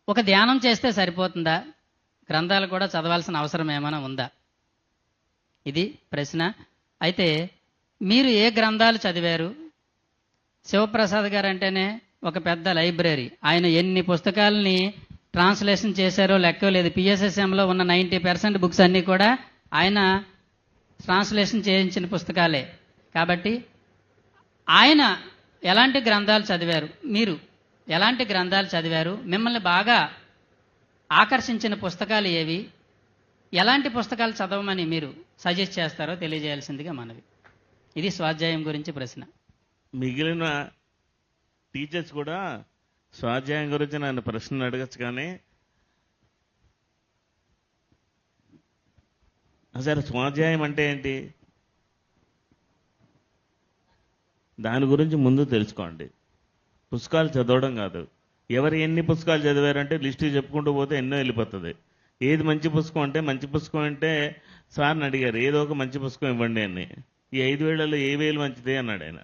ఒక ధ్యానం చేస్తే సరిపోతుందా? గ్రంథాలు కూడా చదవాల్సిన అవసరం ఏమైనా ఉందా? ఇది ప్రశ్న. అయితే మీరు ఏ గ్రంథాలు చదివారు? శివప్రసాద్ గారు అంటేనే ఒక పెద్ద లైబ్రరీ. ఆయన ఎన్ని పుస్తకాలని ట్రాన్స్లేషన్ చేశారో లెక్క లేదు. పిఎస్ఎస్ఎంలో ఉన్న 90% బుక్స్ అన్నీ కూడా ఆయన ట్రాన్స్లేషన్ చేయించిన పుస్తకాలే. కాబట్టి ఆయన ఎలాంటి గ్రంథాలు చదివారు, మీరు ఎలాంటి గ్రంథాలు చదివారు, మిమ్మల్ని బాగా ఆకర్షించిన పుస్తకాలు ఏవి, ఎలాంటి పుస్తకాలు చదవమని మీరు సజెస్ట్ చేస్తారో తెలియజేయాల్సిందిగా మనవి. ఇది స్వాధ్యాయం గురించి ప్రశ్న. మిగిలిన టీచర్స్ కూడా స్వాధ్యాయం గురించి నన్ను ప్రశ్నలు అడగచ్చు, కానీ అసలు స్వాధ్యాయం అంటే ఏంటి దాని గురించి ముందు తెలుసుకోండి. పుస్తకాలు చదవడం కాదు. ఎవరు ఎన్ని పుస్తకాలు చదివారంటే లిస్టు చెప్పుకుంటూ పోతే ఎన్నో వెళ్ళిపోతుంది. ఏది మంచి పుస్తకం అంటే, మంచి పుస్తకం అంటే సార్ని అడిగారు, ఏదో ఒక మంచి పుస్తకం ఇవ్వండి అని. ఈ 5,000లో ఏ 1,000 మంచిది అన్నాడు ఆయన.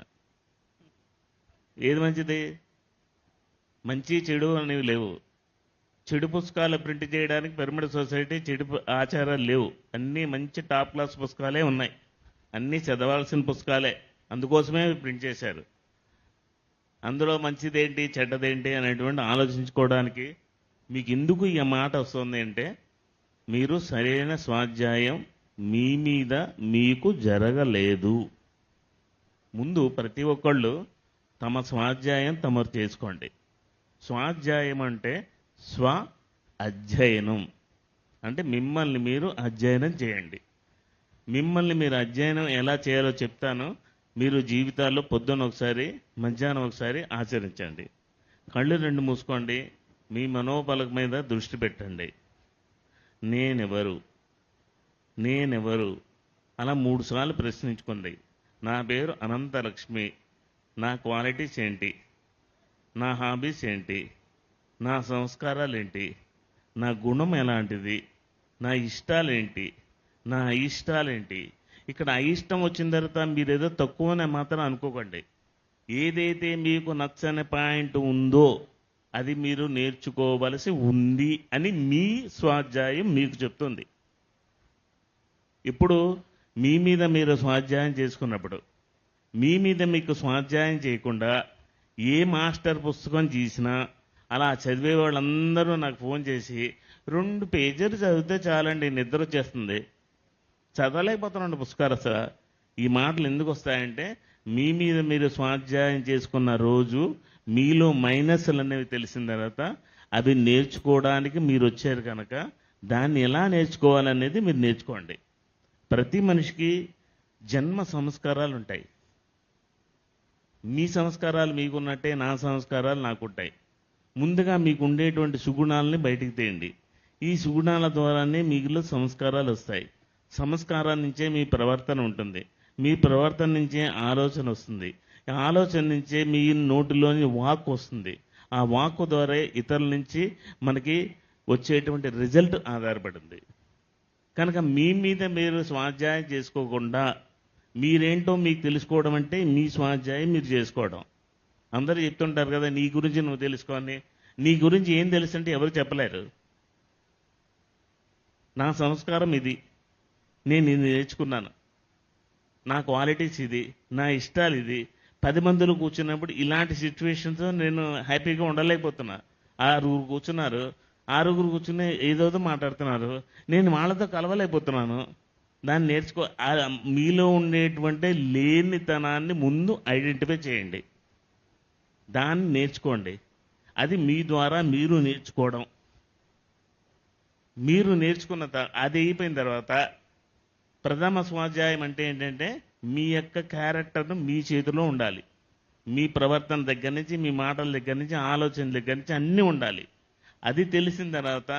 ఏది మంచిది? మంచి చెడు అనేవి లేవు. చెడు పుస్తకాలు ప్రింట్ చేయడానికి పిరమిడ్ సొసైటీ చెడు ఆచారాలు లేవు. అన్నీ మంచి టాప్ క్లాస్ పుస్తకాలే ఉన్నాయి. అన్నీ చదవాల్సిన పుస్తకాలే, అందుకోసమే ప్రింట్ చేశారు. అందులో మంచిదేంటి చెడ్డదేంటి అనేటువంటి ఆలోచించుకోవడానికి మీకు ఎందుకు ఈ మాట వస్తుంది అంటే, మీరు సరైన స్వాధ్యాయం మీ మీద మీకు జరగలేదు. ముందు ప్రతి ఒక్కళ్ళు తమ స్వాధ్యాయం తమరు చేసుకోండి. స్వాధ్యాయం అంటే స్వ అధ్యయనం, అంటే మిమ్మల్ని మీరు అధ్యయనం చేయండి. మిమ్మల్ని మీరు అధ్యయనం ఎలా చేయాలో చెప్తాను. మీరు జీవితాల్లో పొద్దున్న ఒకసారి, మధ్యాహ్నం ఒకసారి ఆచరించండి. కళ్ళు 2 మూసుకోండి. మీ మనోబలం మీద దృష్టి పెట్టండి. నేనెవరు, అలా 3 సార్లు ప్రశ్నించుకోండి. నా పేరు అనంతలక్ష్మి, నా క్వాలిటీస్ ఏంటి, నా హాబీస్ ఏంటి, నా సంస్కారాలు ఏంటి, నా గుణం ఎలాంటిది, నా ఇష్టాలేంటి, నా అయిష్టాలేంటి. ఇక్కడ అయిష్టం వచ్చిన తర్వాత మీరేదో తక్కువనే మాత్రం అనుకోకండి. ఏదైతే మీకు నచ్చని పాయింట్ ఉందో అది మీరు నేర్చుకోవలసి ఉంది అని మీ స్వాధ్యాయం మీకు చెప్తుంది. ఇప్పుడు మీ మీద మీరు స్వాధ్యాయం చేసుకున్నప్పుడు, మీ మీద మీకు స్వాధ్యాయం చేయకుండా ఏ మాస్టర్ పుస్తకం తీసినా అలా చదివే వాళ్ళందరూ నాకు ఫోన్ చేసి 2 పేజీలు చదివితే చాలండి నిద్ర వచ్చేస్తుంది, చదవలేకపోతున్నాండి పుస్తకాలు అసలు. ఈ మాటలు ఎందుకు వస్తాయంటే మీ మీద మీరు స్వాధ్యాయం చేసుకున్న రోజు మీలో మైనస్లు అనేవి తెలిసిన తర్వాత అవి నేర్చుకోవడానికి మీరు వచ్చారు కనుక దాన్ని ఎలా నేర్చుకోవాలనేది మీరు నేర్చుకోండి. ప్రతి మనిషికి జన్మ సంస్కారాలు ఉంటాయి. మీ సంస్కారాలు మీకున్నట్టే నా సంస్కారాలు నాకుంటాయి. ముందుగా మీకు ఉండేటువంటి సుగుణాలని బయటికి తీయండి. ఈ సుగుణాల ద్వారానే మీలో సంస్కారాలు వస్తాయి. సంస్కారాల నుంచే మీ ప్రవర్తన ఉంటుంది. మీ ప్రవర్తన నుంచే ఆలోచన వస్తుంది. ఆలోచన నుంచే మీ నోటిలోని వాక్ వస్తుంది. ఆ వాక్ ద్వారా ఇతరుల నుంచి మనకి వచ్చేటువంటి రిజల్ట్ ఆధారపడింది. కనుక మీ మీద మీరు స్వాధ్యాయం చేసుకోకుండా మీరేంటో మీకు తెలుసుకోవడం అంటే మీ స్వాధ్యాయం మీరు చేసుకోవడం. అందరూ చెప్తుంటారు కదా, నీ గురించి నువ్వు తెలుసుకోని. నీ గురించి ఏం తెలుసు అంటే ఎవరు చెప్పలేరు. నా సంస్కారం ఇది, నేను ఇది నేర్చుకున్నాను, నా క్వాలిటీస్ ఇది, నా ఇష్టాలు ఇది. 10 మందిలో కూర్చున్నప్పుడు ఇలాంటి సిచ్యువేషన్స్ నేను హ్యాపీగా ఉండలేకపోతున్నా. 6 కూర్చున్నారు, 6 కూర్చుని ఏదోదో మాట్లాడుతున్నారు, నేను వాళ్ళతో కలవలేకపోతున్నాను. దాన్ని మీలో ఉండేటువంటి లేనితనాన్ని ముందు ఐడెంటిఫై చేయండి, దాన్ని నేర్చుకోండి. అది మీ ద్వారా మీరు నేర్చుకోవడం. మీరు నేర్చుకున్న అది అయిపోయిన తర్వాత ప్రథమ స్వాధ్యాయం అంటే ఏంటంటే మీ యొక్క క్యారెక్టర్ను మీ చేతిలో ఉండాలి. మీ ప్రవర్తన దగ్గర నుంచి, మీ మాటల దగ్గర నుంచి, ఆలోచన దగ్గర నుంచి అన్నీ ఉండాలి. అది తెలిసిన తర్వాత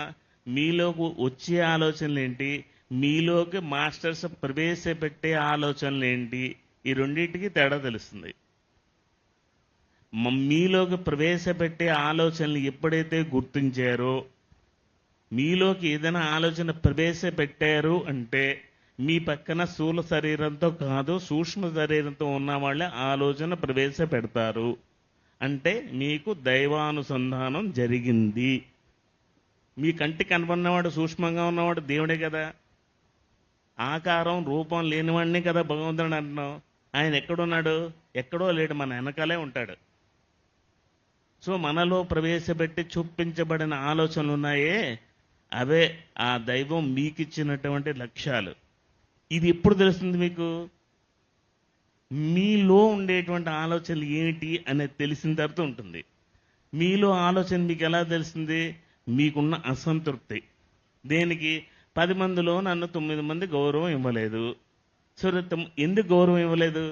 మీలోకి వచ్చే ఆలోచనలు ఏంటి, మీలోకి మాస్టర్స్ ప్రవేశపెట్టే ఆలోచనలు ఏంటి, ఈ రెండింటికి తేడా తెలుస్తుంది. మీలోకి ప్రవేశపెట్టే ఆలోచనలు ఎప్పుడైతే గుర్తించారో, మీలోకి ఏదైనా ఆలోచన ప్రవేశపెట్టారు అంటే మీ పక్కన స్థూల శరీరంతో కాదు సూక్ష్మ శరీరంతో ఉన్న వాళ్ళే ఆలోచన ప్రవేశపెడతారు అంటే మీకు దైవానుసంధానం జరిగింది. మీ కంటికి కనబడినవాడు సూక్ష్మంగా ఉన్నవాడు దేవుడే కదా. ఆకారం రూపం లేనివాడిని కదా భగవంతుడు అంటున్నాం. ఆయన ఎక్కడున్నాడు? ఎక్కడో లేడు, మన వెనకాలే ఉంటాడు. సో మనలో ప్రవేశపెట్టి చూపించబడిన ఆలోచనలు ఉన్నాయే, అవే ఆ దైవం మీకు ఇచ్చినటువంటి లక్ష్యాలు. ఇది ఎప్పుడు తెలుస్తుంది మీకు? మీలో ఉండేటువంటి ఆలోచనలు ఏమిటి అనేది తెలిసిన తర్వాత ఉంటుంది. మీలో ఆలోచన మీకు ఎలా తెలుస్తుంది? మీకున్న అసంతృప్తి. దేనికి? 10 మందిలో నన్ను 9 మంది గౌరవం ఇవ్వలేదు. సరే, ఎందుకు గౌరవం ఇవ్వలేదు?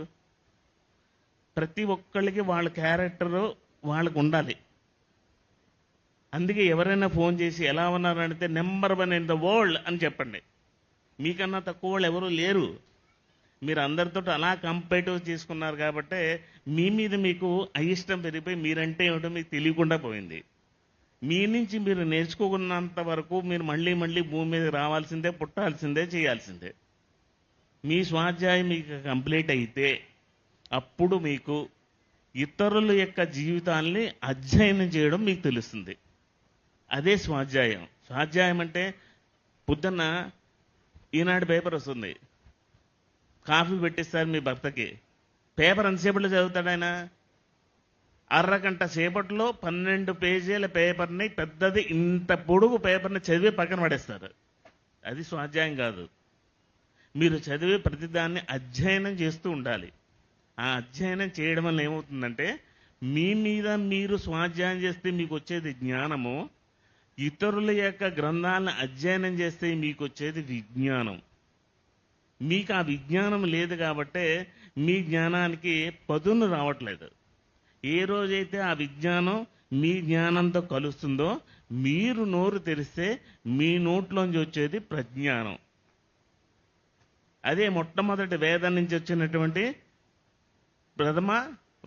ప్రతి ఒక్కళ్ళకి వాళ్ళ క్యారెక్టరు వాళ్ళకు ఉండాలి. అందుకే ఎవరైనా ఫోన్ చేసి ఎలా ఉన్నారంటే నెంబర్ 1 ఇన్ ద వరల్డ్ అని చెప్పండి. మీకన్నా తక్కువ వాళ్ళు ఎవరూ లేరు. మీరు అందరితో అలా కంపేటివ్ చేసుకున్నారు కాబట్టి మీ మీద మీకు అయిష్టం పెరిగిపోయి మీరంటే ఏమిటో మీకు తెలియకుండా పోయింది. మీ నుంచి మీరు నేర్చుకున్నంత వరకు మీరు మళ్ళీ మళ్ళీ భూమి మీద రావాల్సిందే, పుట్టాల్సిందే, చేయాల్సిందే. మీ స్వాధ్యాయం మీకు కంప్లీట్ అయితే అప్పుడు మీకు ఇతరుల యొక్క జీవితాల్ని అధ్యయనం చేయడం మీకు తెలుస్తుంది. అదే స్వాధ్యాయం. స్వాధ్యాయం అంటే పొద్దున్న ఈనాడు పేపర్ వస్తుంది, కాఫీ పెట్టిస్తారు మీ భర్తకి. పేపర్ ఎంతసేపట్లో చదువుతాడు ఆయన? అరగంట సేపట్లో 12 పేజీల పేపర్ని, పెద్దది ఇంత పొడుగు పేపర్ని చదివి పక్కన పడేస్తారు. అది స్వాధ్యాయం కాదు. మీరు చదివే ప్రతిదాన్ని అధ్యయనం చేస్తూ ఉండాలి. ఆ అధ్యయనం చేయడం వల్ల ఏమవుతుందంటే మీ మీద మీరు స్వాధ్యాయం చేస్తే మీకు వచ్చేది జ్ఞానము, ఇతరుల యొక్క గ్రంథాలను అధ్యయనం చేస్తే మీకు వచ్చేది విజ్ఞానం. మీకు ఆ విజ్ఞానం లేదు కాబట్టే మీ జ్ఞానానికి పదును రావట్లేదు. ఏ రోజైతే ఆ విజ్ఞానం మీ జ్ఞానంతో కలుస్తుందో మీరు నోరు తెరిస్తే మీ నోట్లోంచి వచ్చేది ప్రజ్ఞానం. అదే మొట్టమొదటి వేదం నుంచి వచ్చినటువంటి ప్రథమ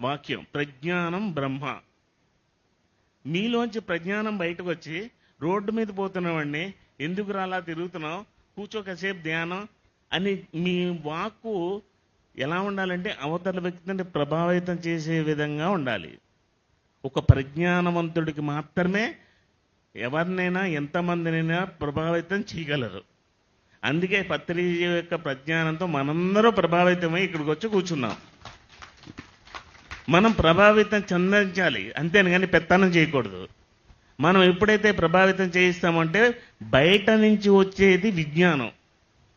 వాక్యం, ప్రజ్ఞానం బ్రహ్మ. మీలోంచి ప్రజ్ఞానం బయటకు వచ్చి రోడ్డు మీద పోతున్నవాడిని ఎందుకు రాలా తిరుగుతున్నావు, కూర్చో కాసేపు ధ్యానం అని మీ వాక్కు ఎలా ఉండాలంటే అవతల వ్యక్తిని ప్రభావితం చేసే విధంగా ఉండాలి. ఒక ప్రజ్ఞానవంతుడికి మాత్రమే ఎవరినైనా ఎంతమందినైనా ప్రభావితం చేయగలరు. అందుకే పత్రిజీ యొక్క ప్రజ్ఞానంతో మనందరూ ప్రభావితమై ఇక్కడికి వచ్చి కూర్చున్నాం. మనం ప్రభావితం చెందించాలి, అంతేను కానీ పెత్తనం చేయకూడదు. మనం ఎప్పుడైతే ప్రభావితం చేయిస్తామంటే బయట నుంచి వచ్చేది విజ్ఞానం,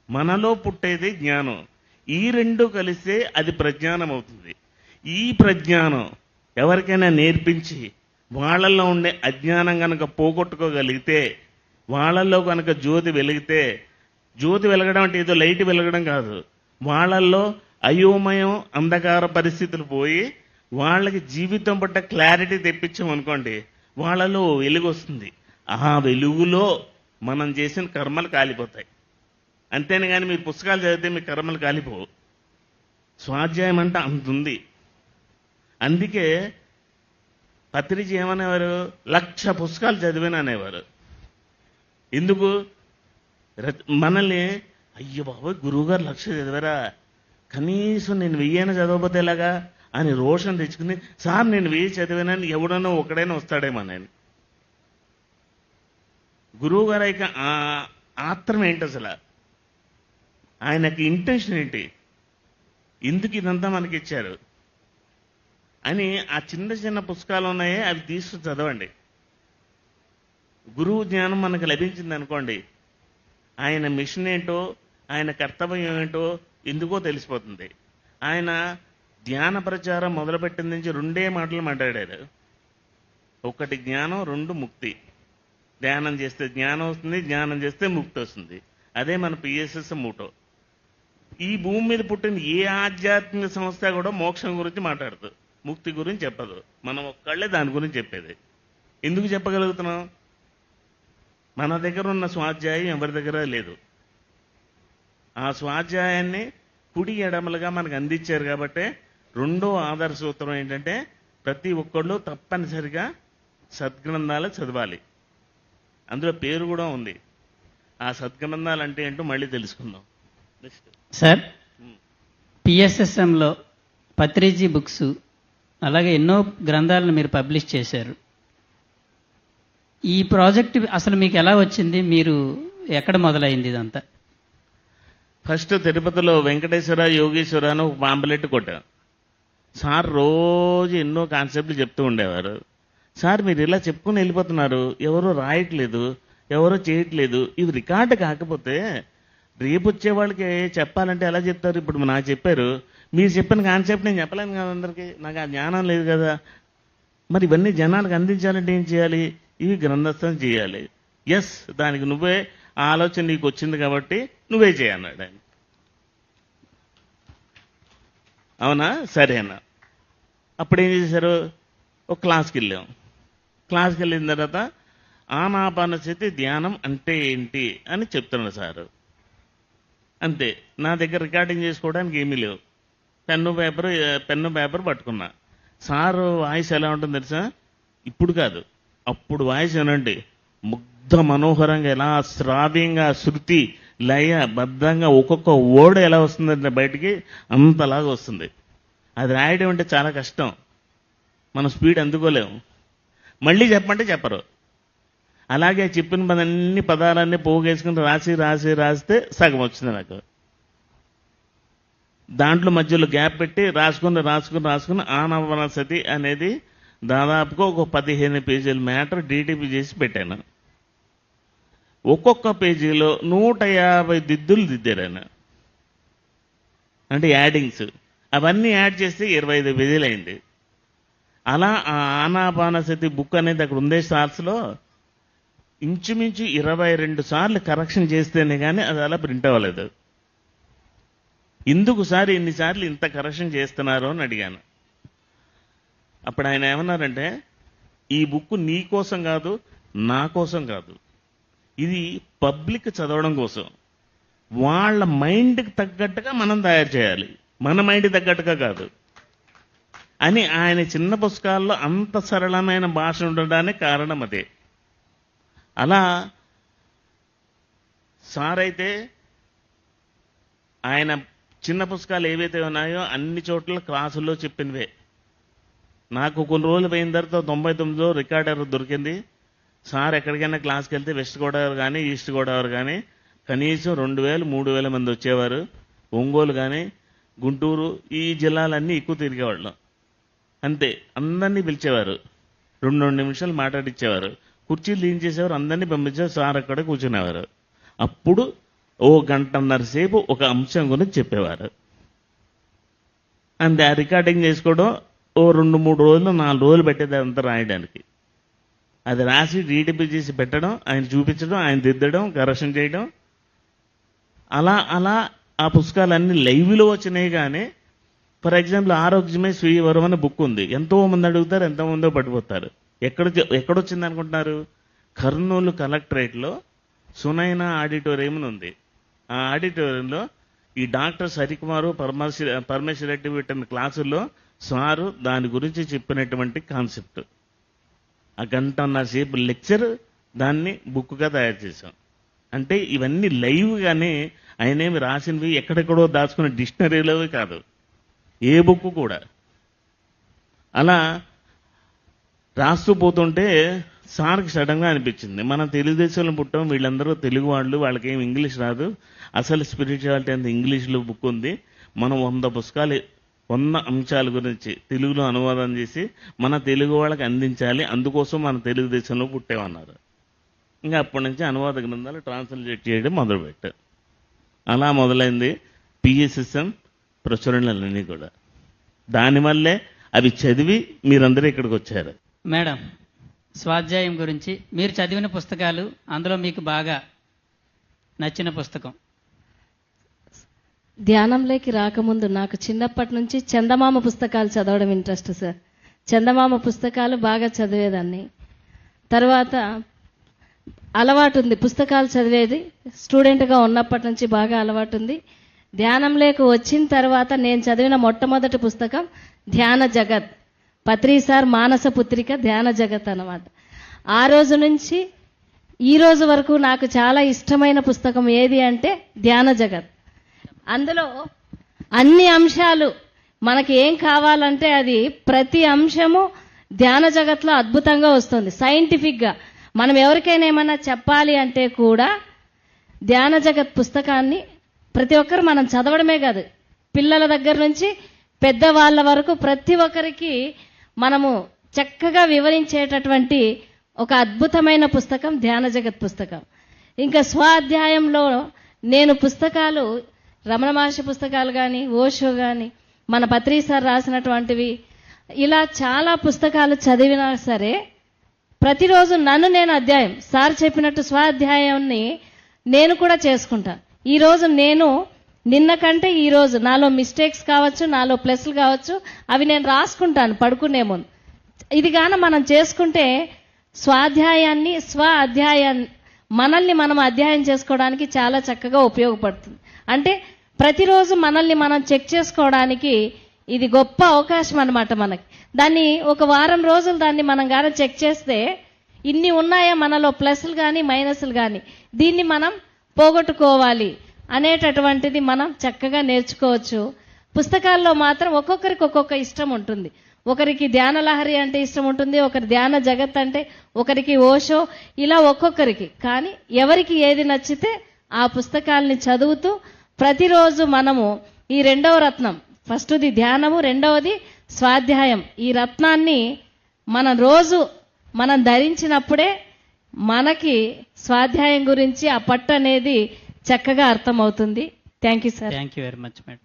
మనలో పుట్టేది జ్ఞానం. ఈ రెండు కలిస్తే అది ప్రజ్ఞానం అవుతుంది. ఈ ప్రజ్ఞానం ఎవరికైనా నేర్పించి వాళ్ళల్లో ఉండే అజ్ఞానం కనుక పోగొట్టుకోగలిగితే, వాళ్ళల్లో కనుక జ్యోతి వెలిగితే, జ్యోతి వెలగడం అంటే ఏదో లైట్ వెలగడం కాదు, వాళ్ళల్లో అయోమయం అంధకార పరిస్థితులు పోయి వాళ్ళకి జీవితం పట్ల క్లారిటీ తెప్పించామనుకోండి, వాళ్ళలో వెలుగు వస్తుంది. ఆ వెలుగులో మనం చేసిన కర్మలు కాలిపోతాయి. అంతేనే కానీ మీరు పుస్తకాలు చదివితే మీ కర్మలు కాలిపోవు. స్వాధ్యాయం అంటే అంతుంది. అందుకే పత్రిజీ ఏమనేవారు, 1,00,000 పుస్తకాలు చదివాను అనేవారు. ఎందుకు? మనల్ని అయ్యో బాబోయ్ గురువుగారు 1,00,000 చదివారా, కనీసం నేను 1000 చదవకపోతే ఎలాగా అని రోషన్ తెచ్చుకుని, సార్ నేను 1000 చదివానని ఎవడన్నా ఒకడైనా వస్తాడేమో నేను. గురువు గారు ఇక ఆత్రం ఏంటి అసలు, ఆయనకి ఇంటెన్షన్ ఏంటి, ఎందుకు ఇదంతా మనకి ఇచ్చారు అని ఆ చిన్న చిన్న పుస్తకాలు ఉన్నాయే అవి తీసుకుని చదవండి. గురువు జ్ఞానం మనకు లభించింది అనుకోండి, ఆయన మిషన్ ఏంటో ఆయన కర్తవ్యం ఏంటో ఎందుకో తెలిసిపోతుంది. ఆయన ధ్యాన ప్రచారం మొదలుపెట్టిన నుంచి 2 మాటలు మాట్లాడారు. 1 జ్ఞానం, 2 ముక్తి. ధ్యానం చేస్తే జ్ఞానం వస్తుంది, జ్ఞానం చేస్తే ముక్తి వస్తుంది. అదే మన పిఎస్ఎస్ మూటో. ఈ భూమి మీద పుట్టిన ఏ ఆధ్యాత్మిక సంస్థ కూడా మోక్షం గురించి మాట్లాడదు, ముక్తి గురించి చెప్పదు. మనం ఒక్కళ్ళే దాని గురించి చెప్పేది. ఎందుకు చెప్పగలుగుతున్నాం? మన దగ్గర ఉన్న స్వాధ్యాయం ఎవరి దగ్గర లేదు. ఆ స్వాధ్యాయాన్ని కుడి ఎడమలుగా మనకు అందించారు. కాబట్టి 2వ ఆధార సూత్రం ఏంటంటే ప్రతి ఒక్కళ్ళు తప్పనిసరిగా సద్గ్రంథాలు చదవాలి. అందులో పేరు కూడా ఉంది. ఆ సద్గ్రంథాలు అంటే ఏంటో మళ్ళీ తెలుసుకుందాం. సార్, పిఎస్ఎస్ఎంలో పత్రిజీ బుక్స్ అలాగే ఎన్నో గ్రంథాలను మీరు పబ్లిష్ చేశారు. ఈ ప్రాజెక్ట్ అసలు మీకు ఎలా వచ్చింది? మీరు ఎక్కడ మొదలైంది ఇదంతా? ఫస్ట్ తిరుపతిలో వెంకటేశ్వర యోగేశ్వర అని ఒక పాంప్లెట్ కొట్టాను. సార్ రోజు ఎన్నో కాన్సెప్ట్లు చెప్తూ ఉండేవారు. సార్ మీరు ఇలా చెప్పుకుని వెళ్ళిపోతున్నారు, ఎవరో రాయట్లేదు, ఎవరో చేయట్లేదు, ఇవి రికార్డు కాకపోతే రేపు వచ్చే వాళ్ళకి చెప్పాలంటే ఎలా చెప్తారు? ఇప్పుడు నాకు చెప్పారు, మీరు చెప్పిన కాన్సెప్ట్ నేను చెప్పలేను కదా అందరికీ, నాకు ఆ జ్ఞానం లేదు కదా. మరి ఇవన్నీ జనాలకు అందించాలంటే ఏం చేయాలి? ఇవి గ్రంథస్థం చేయాలి. ఎస్, దానికి నువ్వే ఆలోచన నీకు వచ్చింది కాబట్టి నువ్వే చేయన్నాడు ఆయన. అవునా, సరేనా. అప్పుడు ఏం చేశారు, ఒక క్లాస్కి వెళ్ళాం. క్లాస్కి వెళ్ళిన తర్వాత ఆనాపానసతి ధ్యానం అంటే ఏంటి అని చెప్తున్నాడు సారు. అంతే, నా దగ్గర రికార్డింగ్ చేసుకోవడానికి ఏమీ లేవు. పెన్ను పేపర్ పట్టుకున్నా. సారు వాయిస్ ఎలా ఉంటుంది తెలుసా? ఇప్పుడు కాదు, అప్పుడు వాయిస్ ఏనండి ముగ్ధ మనోహరంగా, ఎలా శ్రావ్యంగా, శృతి లయ బద్ధంగా ఒక్కొక్క ఓడ ఎలా వస్తుందంటే బయటికి అంతలాగా వస్తుంది. అది రాయడం అంటే చాలా కష్టం, మన స్పీడ్ అందుకోలేము. మళ్ళీ చెప్పమంటే చెప్పరు. అలాగే చెప్పిన పదన్ని పదాలన్నీ పోగేసుకుని రాస్తే సగం వచ్చింది నాకు. దాంట్లో మధ్యలో గ్యాప్ పెట్టి రాసుకుని ఆనవనసతి అనేది దాదాపుగా ఒక 15 పేజీల మ్యాటర్ డీటీపీ చేసి పెట్టాను. ఒక్కొక్క పేజీలో 150 దిద్దులు దిద్దారు ఆయన, అంటే యాడింగ్స్. అవన్నీ యాడ్ చేస్తే 25 పేజీలు అయింది. అలా ఆ ఆనాపానసతి బుక్ అనేది అక్కడ ఉందే స్టార్స్లో ఇంచుమించు 22 సార్లు కరెక్షన్ చేస్తేనే కానీ అది అలా ప్రింట్ అవ్వలేదు. ఎందుకు సార్ ఎన్నిసార్లు ఇంత కరెక్షన్ చేస్తున్నారు అని అడిగాను. అప్పుడు ఆయన ఏమన్నారంటే, ఈ బుక్ నీ కోసం కాదు, నా కోసం కాదు, ఇది పబ్లిక్ చదవడం కోసం. వాళ్ళ మైండ్కి తగ్గట్టుగా మనం తయారు చేయాలి, మన మైండ్కి తగ్గట్టుగా కాదు అని ఆయన చిన్న పుస్తకాల్లో అంత సరళమైన భాష ఉండడానికి కారణం అదే. అలా సార్ అయితే ఆయన చిన్న పుస్తకాలు ఏవైతే ఉన్నాయో అన్ని చోట్ల క్లాసుల్లో చెప్పినవే. నాకు కొన్ని రోజులు పోయిన తర్వాత 99లో రికార్డర్ దొరికింది. సార్ ఎక్కడికైనా క్లాస్కి వెళ్తే వెస్ట్ గోదావరి కానీ ఈస్ట్ గోదావరి కానీ కనీసం 2000-3000 మంది వచ్చేవారు. ఒంగోలు కానీ గుంటూరు ఈ జిల్లాలన్నీ ఎక్కువ తిరిగేవాళ్ళం. అంతే, అందరినీ పిలిచేవారు, 2 నిమిషాలు మాట్లాడిచ్చేవారు, కుర్చీలు తీయించేసేవారు, అందరినీ పంపించేవారు, సార్ అక్కడ కూర్చునేవారు. అప్పుడు 1 గంటన్నర సేపు ఒక అంశం గురించి చెప్పేవారు. అంతే, ఆ రికార్డింగ్ చేసుకోవడం 2-3 రోజులు 4 రోజులు పెట్టేది అంతా రాయడానికి. అది రాసి డీటీపీ చేసి పెట్టడం, ఆయన చూపించడం, ఆయన దిద్దడం, కరెక్షన్ చేయడం, అలా అలా ఆ పుస్తకాలన్నీ లైవ్లో వచ్చినాయి. కానీ ఫర్ ఎగ్జాంపుల్ ఆరోగ్యమే స్వీయవరం అనే బుక్ ఉంది. ఎంతోమంది అడుగుతారు, ఎంతోమందో పడిపోతారు. ఎక్కడొచ్చింది అనుకుంటున్నారు? కర్నూలు కలెక్టరేట్లో సునైనా ఆడిటోరియం అని ఉంది. ఆ ఆడిటోరియంలో ఈ డాక్టర్ హరికుమారు పరమేశ్వర రెడ్డి పెట్టిన క్లాసుల్లో సారు దాని గురించి చెప్పినటువంటి కాన్సెప్ట్, ఆ 1.5 గంట సేపు లెక్చర్, దాన్ని బుక్గా తయారు చేశాం. అంటే ఇవన్నీ లైవ్గానే, ఆయనేమి రాసినవి ఎక్కడెక్కడో దాచుకున్న డిక్షనరీలోవి కాదు, ఏ బుక్ కూడా. అలా రాస్తూ పోతుంటే సార్కి సడన్గా అనిపించింది, మనం తెలుగుదేశంలో పుట్టాం, వీళ్ళందరూ తెలుగు వాళ్ళు, వాళ్ళకేం ఇంగ్లీష్ రాదు, అసలు స్పిరిచువాలిటీ అంత ఇంగ్లీష్లో బుక్ ఉంది, మనం 100 పుస్తకాలు 100 అంశాల గురించి తెలుగులో అనువాదం చేసి మన తెలుగు వాళ్ళకి అందించాలి, అందుకోసం మన తెలుగుదేశంలో పుట్టామన్నారు. ఇంకా అప్పటి నుంచి అనువాద గ్రంథాలు ట్రాన్స్లేట్ చేయడం మొదలుపెట్టారు. అలా మొదలైంది పిఎస్ఎస్ఎం ప్రచురణలన్నీ కూడా. దానివల్లే అవి చదివి మీరందరూ ఇక్కడికి వచ్చారు. మేడం, స్వాధ్యాయం గురించి మీరు చదివిన పుస్తకాలు, అందులో మీకు బాగా నచ్చిన పుస్తకం? ధ్యానంలోకి రాకముందు నాకు చిన్నప్పటి నుంచి చందమామ పుస్తకాలు చదవడం ఇంట్రెస్ట్ సార్. చందమామ పుస్తకాలు బాగా చదివేదాన్ని. తర్వాత అలవాటు ఉంది, పుస్తకాలు చదివేది స్టూడెంట్గా ఉన్నప్పటి నుంచి బాగా అలవాటు ఉంది. ధ్యానంలోకి వచ్చిన తర్వాత నేను చదివిన మొట్టమొదటి పుస్తకం ధ్యాన జగత్, పత్రి సార్ మానస పుత్రిక ధ్యాన జగత్ అన్నమాట. ఆ రోజు నుంచి ఈ రోజు వరకు నాకు చాలా ఇష్టమైన పుస్తకం ఏది అంటే ధ్యాన జగత్. అందులో అన్ని అంశాలు మనకి ఏం కావాలంటే అది ప్రతి అంశము ధ్యాన జగత్లో అద్భుతంగా వస్తుంది. సైంటిఫిక్గా మనం ఎవరికైనా ఏమన్నా చెప్పాలి అంటే కూడా ధ్యాన జగత్ పుస్తకాన్ని ప్రతి ఒక్కరు మనం చదవడమే కాదు, పిల్లల దగ్గర నుంచి పెద్దవాళ్ళ వరకు ప్రతి ఒక్కరికి మనము చక్కగా వివరించేటటువంటి ఒక అద్భుతమైన పుస్తకం ధ్యాన జగత్ పుస్తకం. ఇంకా స్వాధ్యాయంలో నేను పుస్తకాలు రమణ మహర్షి పుస్తకాలు కానీ, ఓషో కానీ, మన పత్రి సార్ రాసినటువంటివి, ఇలా చాలా పుస్తకాలు చదివినా సరే ప్రతిరోజు నన్ను నేను అధ్యాయం, సార్ చెప్పినట్టు స్వాధ్యాయాన్ని నేను కూడా చేసుకుంటాను. ఈరోజు నేను నిన్న కంటే ఈరోజు నాలో మిస్టేక్స్ కావచ్చు, నాలో ప్లస్లు కావచ్చు, అవి నేను రాసుకుంటాను పడుకునే ముందు. ఇది గాన మనం చేసుకుంటే స్వాధ్యాయాన్ని, అధ్యాయాన్ని మనల్ని మనం అధ్యాయం చేసుకోవడానికి చాలా చక్కగా ఉపయోగపడుతుంది. అంటే ప్రతిరోజు మనల్ని మనం చెక్ చేసుకోవడానికి ఇది గొప్ప అవకాశం అన్నమాట మనకి. దాన్ని ఒక వారం రోజులు దాన్ని మనం గాన చెక్ చేస్తే ఇన్ని ఉన్నాయా మనలో ప్లస్లు కానీ మైనస్లు కానీ, దీన్ని మనం పోగొట్టుకోవాలి అనేటటువంటిది మనం చక్కగా నేర్చుకోవచ్చు. పుస్తకాల్లో మాత్రం ఒక్కొక్కరికి ఒక్కొక్క ఇష్టం ఉంటుంది. ఒకరికి ధ్యాన లహరి అంటే ఇష్టం ఉంటుంది, ఒకరి ధ్యాన జగత్ అంటే, ఒకరికి ఓషో, ఇలా ఒక్కొక్కరికి. కానీ ఎవరికి ఏది నచ్చితే ఆ పుస్తకాల్ని చదువుతూ ప్రతిరోజు మనము ఈ 2వ రత్నం, ఫస్ట్ది ధ్యానము, 2వది స్వాధ్యాయం, ఈ రత్నాన్ని మనం రోజు మనం ధరించినప్పుడే మనకి స్వాధ్యాయం గురించి ఆ పట్టు అనేది చక్కగా అర్థమవుతుంది. Thank you sir. Thank you very much madam.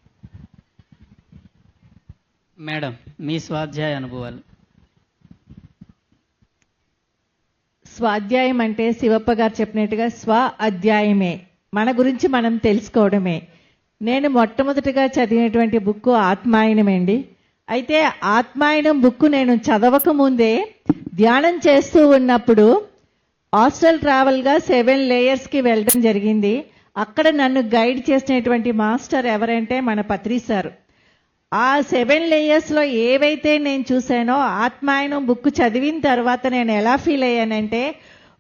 Madam, మీ స్వాధ్యాయ అనుభవాలు? స్వాధ్యాయం అంటే శివప్ప గారు చెప్పినట్టుగా స్వ అధ్యాయమే, మన గురించి మనం తెలుసుకోవడమే. నేను మొట్టమొదటిగా చదివినటువంటి బుక్ ఆత్మాయనం అండి. అయితే ఆత్మాయనం బుక్ నేను చదవక ముందే ధ్యానం చేస్తూ ఉన్నప్పుడు హాస్టల్ ట్రావెల్గా 7 లేయర్స్కి వెళ్ళడం జరిగింది. అక్కడ నన్ను గైడ్ చేసినటువంటి మాస్టర్ ఎవరంటే మన పత్రి సార్. ఆ 7 లేయర్స్లో ఏవైతే నేను చూశానో ఆత్మాయనం బుక్ చదివిన తర్వాత నేను ఎలా ఫీల్ అయ్యానంటే,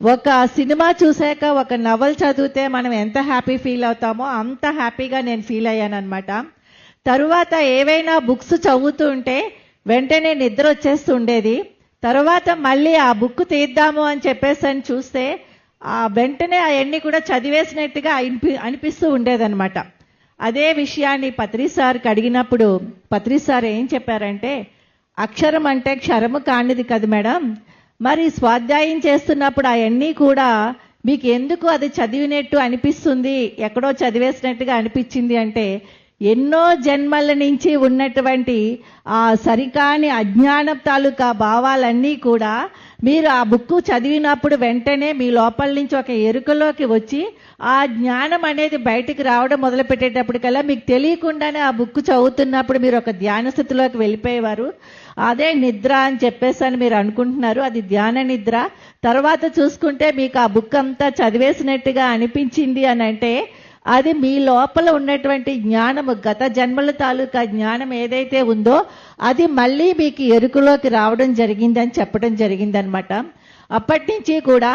ఒక సినిమా చూశాక ఒక నవల్ చదివితే మనం ఎంత హ్యాపీ ఫీల్ అవుతామో అంత హ్యాపీగా నేను ఫీల్ అయ్యాను అనమాట. తరువాత ఏవైనా బుక్స్ చదువుతూ ఉంటే వెంటనే నిద్ర వచ్చేస్తూ ఉండేది. తర్వాత మళ్ళీ ఆ బుక్ తీద్దాము అని చెప్పేసి అని చూస్తే ఆ వెంటనే అవన్నీ కూడా చదివేసినట్టుగా అనిపిస్తూ ఉండేదన్నమాట. అదే విషయాన్ని పత్రి సార్కి అడిగినప్పుడు పత్రి సార్ ఏం చెప్పారంటే, అక్షరం అంటే క్షరము కానిది కదా మేడం, మరి స్వాధ్యాయం చేస్తున్నప్పుడు అవన్నీ కూడా మీకు ఎందుకు అది చదివినట్టు అనిపిస్తుంది, ఎక్కడో చదివేసినట్టుగా అనిపించింది అంటే, ఎన్నో జన్మల నుంచి ఉన్నటువంటి ఆ సరికాని అజ్ఞానం తాలూకా భావాలన్నీ కూడా మీరు ఆ బుక్ చదివినప్పుడు వెంటనే మీ లోపల నుంచి ఒక ఎరుకలోకి వచ్చి ఆ జ్ఞానం అనేది బయటికి రావడం మొదలు పెట్టేటప్పటికల్లా మీకు తెలియకుండానే ఆ బుక్ చదువుతున్నప్పుడు మీరు ఒక ధ్యాన స్థితిలోకి వెళ్ళిపోయేవారు. అదే నిద్ర అని చెప్పేసి అని మీరు అనుకుంటున్నారు, అది ధ్యాన నిద్ర. తర్వాత చూసుకుంటే మీకు ఆ బుక్ అంతా చదివేసినట్టుగా అనిపించింది అని అంటే అది మీ లోపల ఉన్నటువంటి జ్ఞానము, గత జన్మల తాలూకా జ్ఞానం ఏదైతే ఉందో అది మళ్ళీ మీకు ఎరుకలోకి రావడం జరిగిందని చెప్పడం జరిగిందనమాట. అప్పటి నుంచి కూడా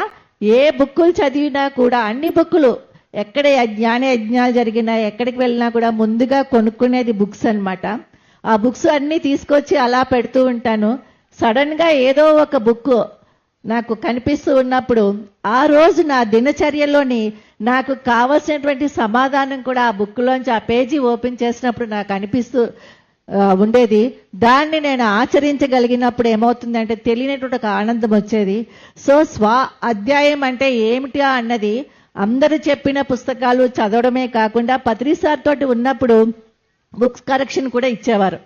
ఏ బుక్కులు చదివినా కూడా అన్ని బుక్కులు ఎక్కడ జ్ఞాన యజ్ఞాలు జరిగినా ఎక్కడికి వెళ్ళినా కూడా ముందుగా కొనుక్కునేది బుక్స్ అన్నమాట. ఆ బుక్స్ అన్నీ తీసుకొచ్చి అలా పెడుతూ ఉంటాను. సడన్గా ఏదో ఒక బుక్ నాకు కనిపిస్తూ ఉన్నప్పుడు ఆ రోజు నా దినచర్యలోని నాకు కావలసినటువంటి సమాధానం కూడా ఆ బుక్లోంచి ఆ పేజీ ఓపెన్ చేసినప్పుడు నాకు అనిపిస్తూ ఉండేది. దాన్ని నేను ఆచరించగలిగినప్పుడు ఏమవుతుందంటే తెలియనటువంటి ఒక ఆనందం వచ్చేది. సో అధ్యాయం అంటే ఏమిటా అన్నది అందరూ చెప్పిన పుస్తకాలు చదవడమే కాకుండా పత్రి సార్ తోటి ఉన్నప్పుడు బుక్స్ కరెక్షన్ కూడా ఇచ్చేవారు.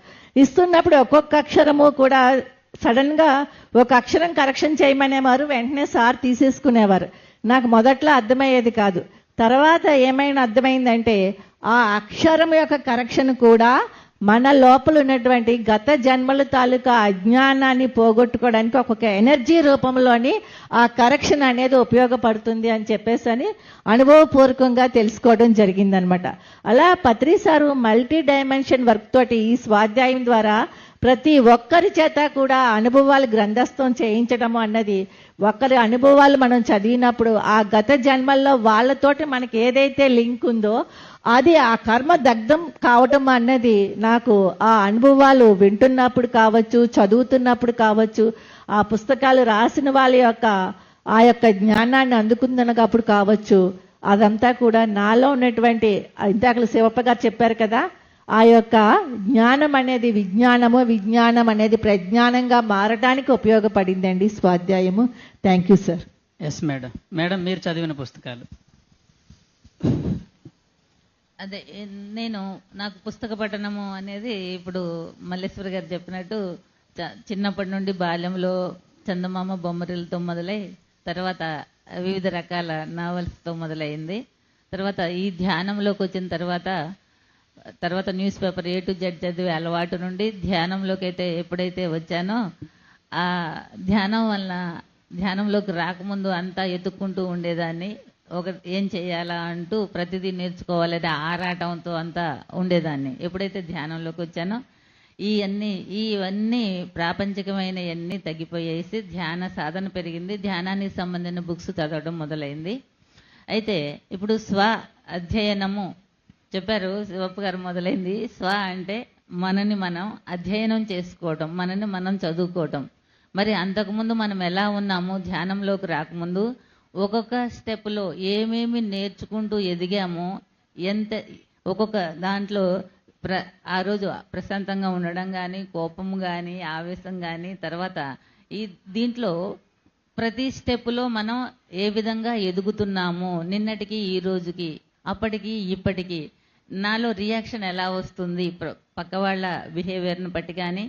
ఇస్తున్నప్పుడు ఒక్కొక్క అక్షరము కూడా సడన్గా ఒక అక్షరం కరెక్షన్ చేయమనేవారు, వెంటనే సార్ తీసేసుకునేవారు. నాకు మొదట్లో అర్థమయ్యేది కాదు. తర్వాత ఏమైనా అర్థమైందంటే ఆ అక్షరం యొక్క కరెక్షన్ కూడా మన లోపల ఉన్నటువంటి గత జన్మల తాలూకా అజ్ఞానాన్ని పోగొట్టుకోవడానికి ఒక్కొక్క ఎనర్జీ రూపంలోని ఆ కరెక్షన్ అనేది ఉపయోగపడుతుంది అని చెప్పేసి అని అనుభవపూర్వకంగా తెలుసుకోవడం జరిగిందనమాట. అలా పత్రి సారు మల్టీ డైమెన్షన్ వర్క్ తోటి ఈ స్వాధ్యాయం ద్వారా ప్రతి ఒక్కరి చేత కూడా అనుభవాలు గ్రంథస్థం చేయించడము అన్నది, ఒకరి అనుభవాలు మనం చదివినప్పుడు ఆ గత జన్మల్లో వాళ్ళతోటి మనకి ఏదైతే లింక్ ఉందో అది ఆ కర్మ దగ్ధం కావడం అన్నది నాకు ఆ అనుభవాలు వింటున్నప్పుడు కావచ్చు, చదువుతున్నప్పుడు కావచ్చు, ఆ పుస్తకాలు రాసిన వాళ్ళ యొక్క ఆ యొక్క జ్ఞానాన్ని అందుకుందనప్పుడు కావచ్చు, అదంతా కూడా నాలో ఉన్నటువంటి ఇందాక శివప్ప గారు చెప్పారు కదా, ఆ యొక్క జ్ఞానం అనేది విజ్ఞానము, విజ్ఞానం అనేది ప్రజ్ఞానంగా మారడానికి ఉపయోగపడిందండి స్వాధ్యాయము. Thank you sir. Yes madam. Madam మీరు చదివిన పుస్తకాలు? అదే నేను నాకు పుస్తక పఠనము అనేది ఇప్పుడు మల్లేశ్వరి గారు చెప్పినట్టు చిన్నప్పటి నుండి బాల్యంలో చందమామ బొమ్మరిలతో మొదలై తర్వాత వివిధ రకాల నావల్స్తో మొదలైంది. తర్వాత ఈ ధ్యానంలోకి వచ్చిన తర్వాత news paper A to Z చదివే అలవాటు నుండి ధ్యానంలోకి అయితే ఎప్పుడైతే వచ్చానో ఆ ధ్యానంలోకి రాకముందు అంతా ఎత్తుక్కుంటూ ఉండేదాన్ని. ఏం చేయాలా అంటూ ప్రతిదీ నేర్చుకోవాలనే ఆరాటంతో అంతా ఉండేదాన్ని. ఎప్పుడైతే ధ్యానంలోకి వచ్చానో ఇవన్నీ ప్రాపంచికమైన ఇవన్నీ తగ్గిపోయేసి ధ్యాన సాధన పెరిగింది. ధ్యానానికి సంబంధించిన బుక్స్ చదవడం మొదలైంది. అయితే ఇప్పుడు అధ్యయనము చెప్పారు శివప్ప గారు, మొదలైంది. అంటే మనని మనం అధ్యయనం చేసుకోవటం, మనని మనం చదువుకోవటం. మరి అంతకుముందు మనం ఎలా ఉన్నాము, ధ్యానంలోకి రాకముందు ఒక్కొక్క స్టెప్లో ఏమేమి నేర్చుకుంటూ ఎదిగామో, ఒక్కొక్క దాంట్లో ఆ రోజు ప్రశాంతంగా ఉండడం కానీ, కోపం కానీ, ఆవేశం కానీ, తర్వాత దీంట్లో ప్రతి స్టెప్లో మనం ఏ విధంగా ఎదుగుతున్నాము, నిన్నటికి ఈ రోజుకి, అప్పటికి ఇప్పటికి నాలో రియాక్షన్ ఎలా వస్తుంది, పక్క వాళ్ళ బిహేవియర్ని బట్టి కానీ,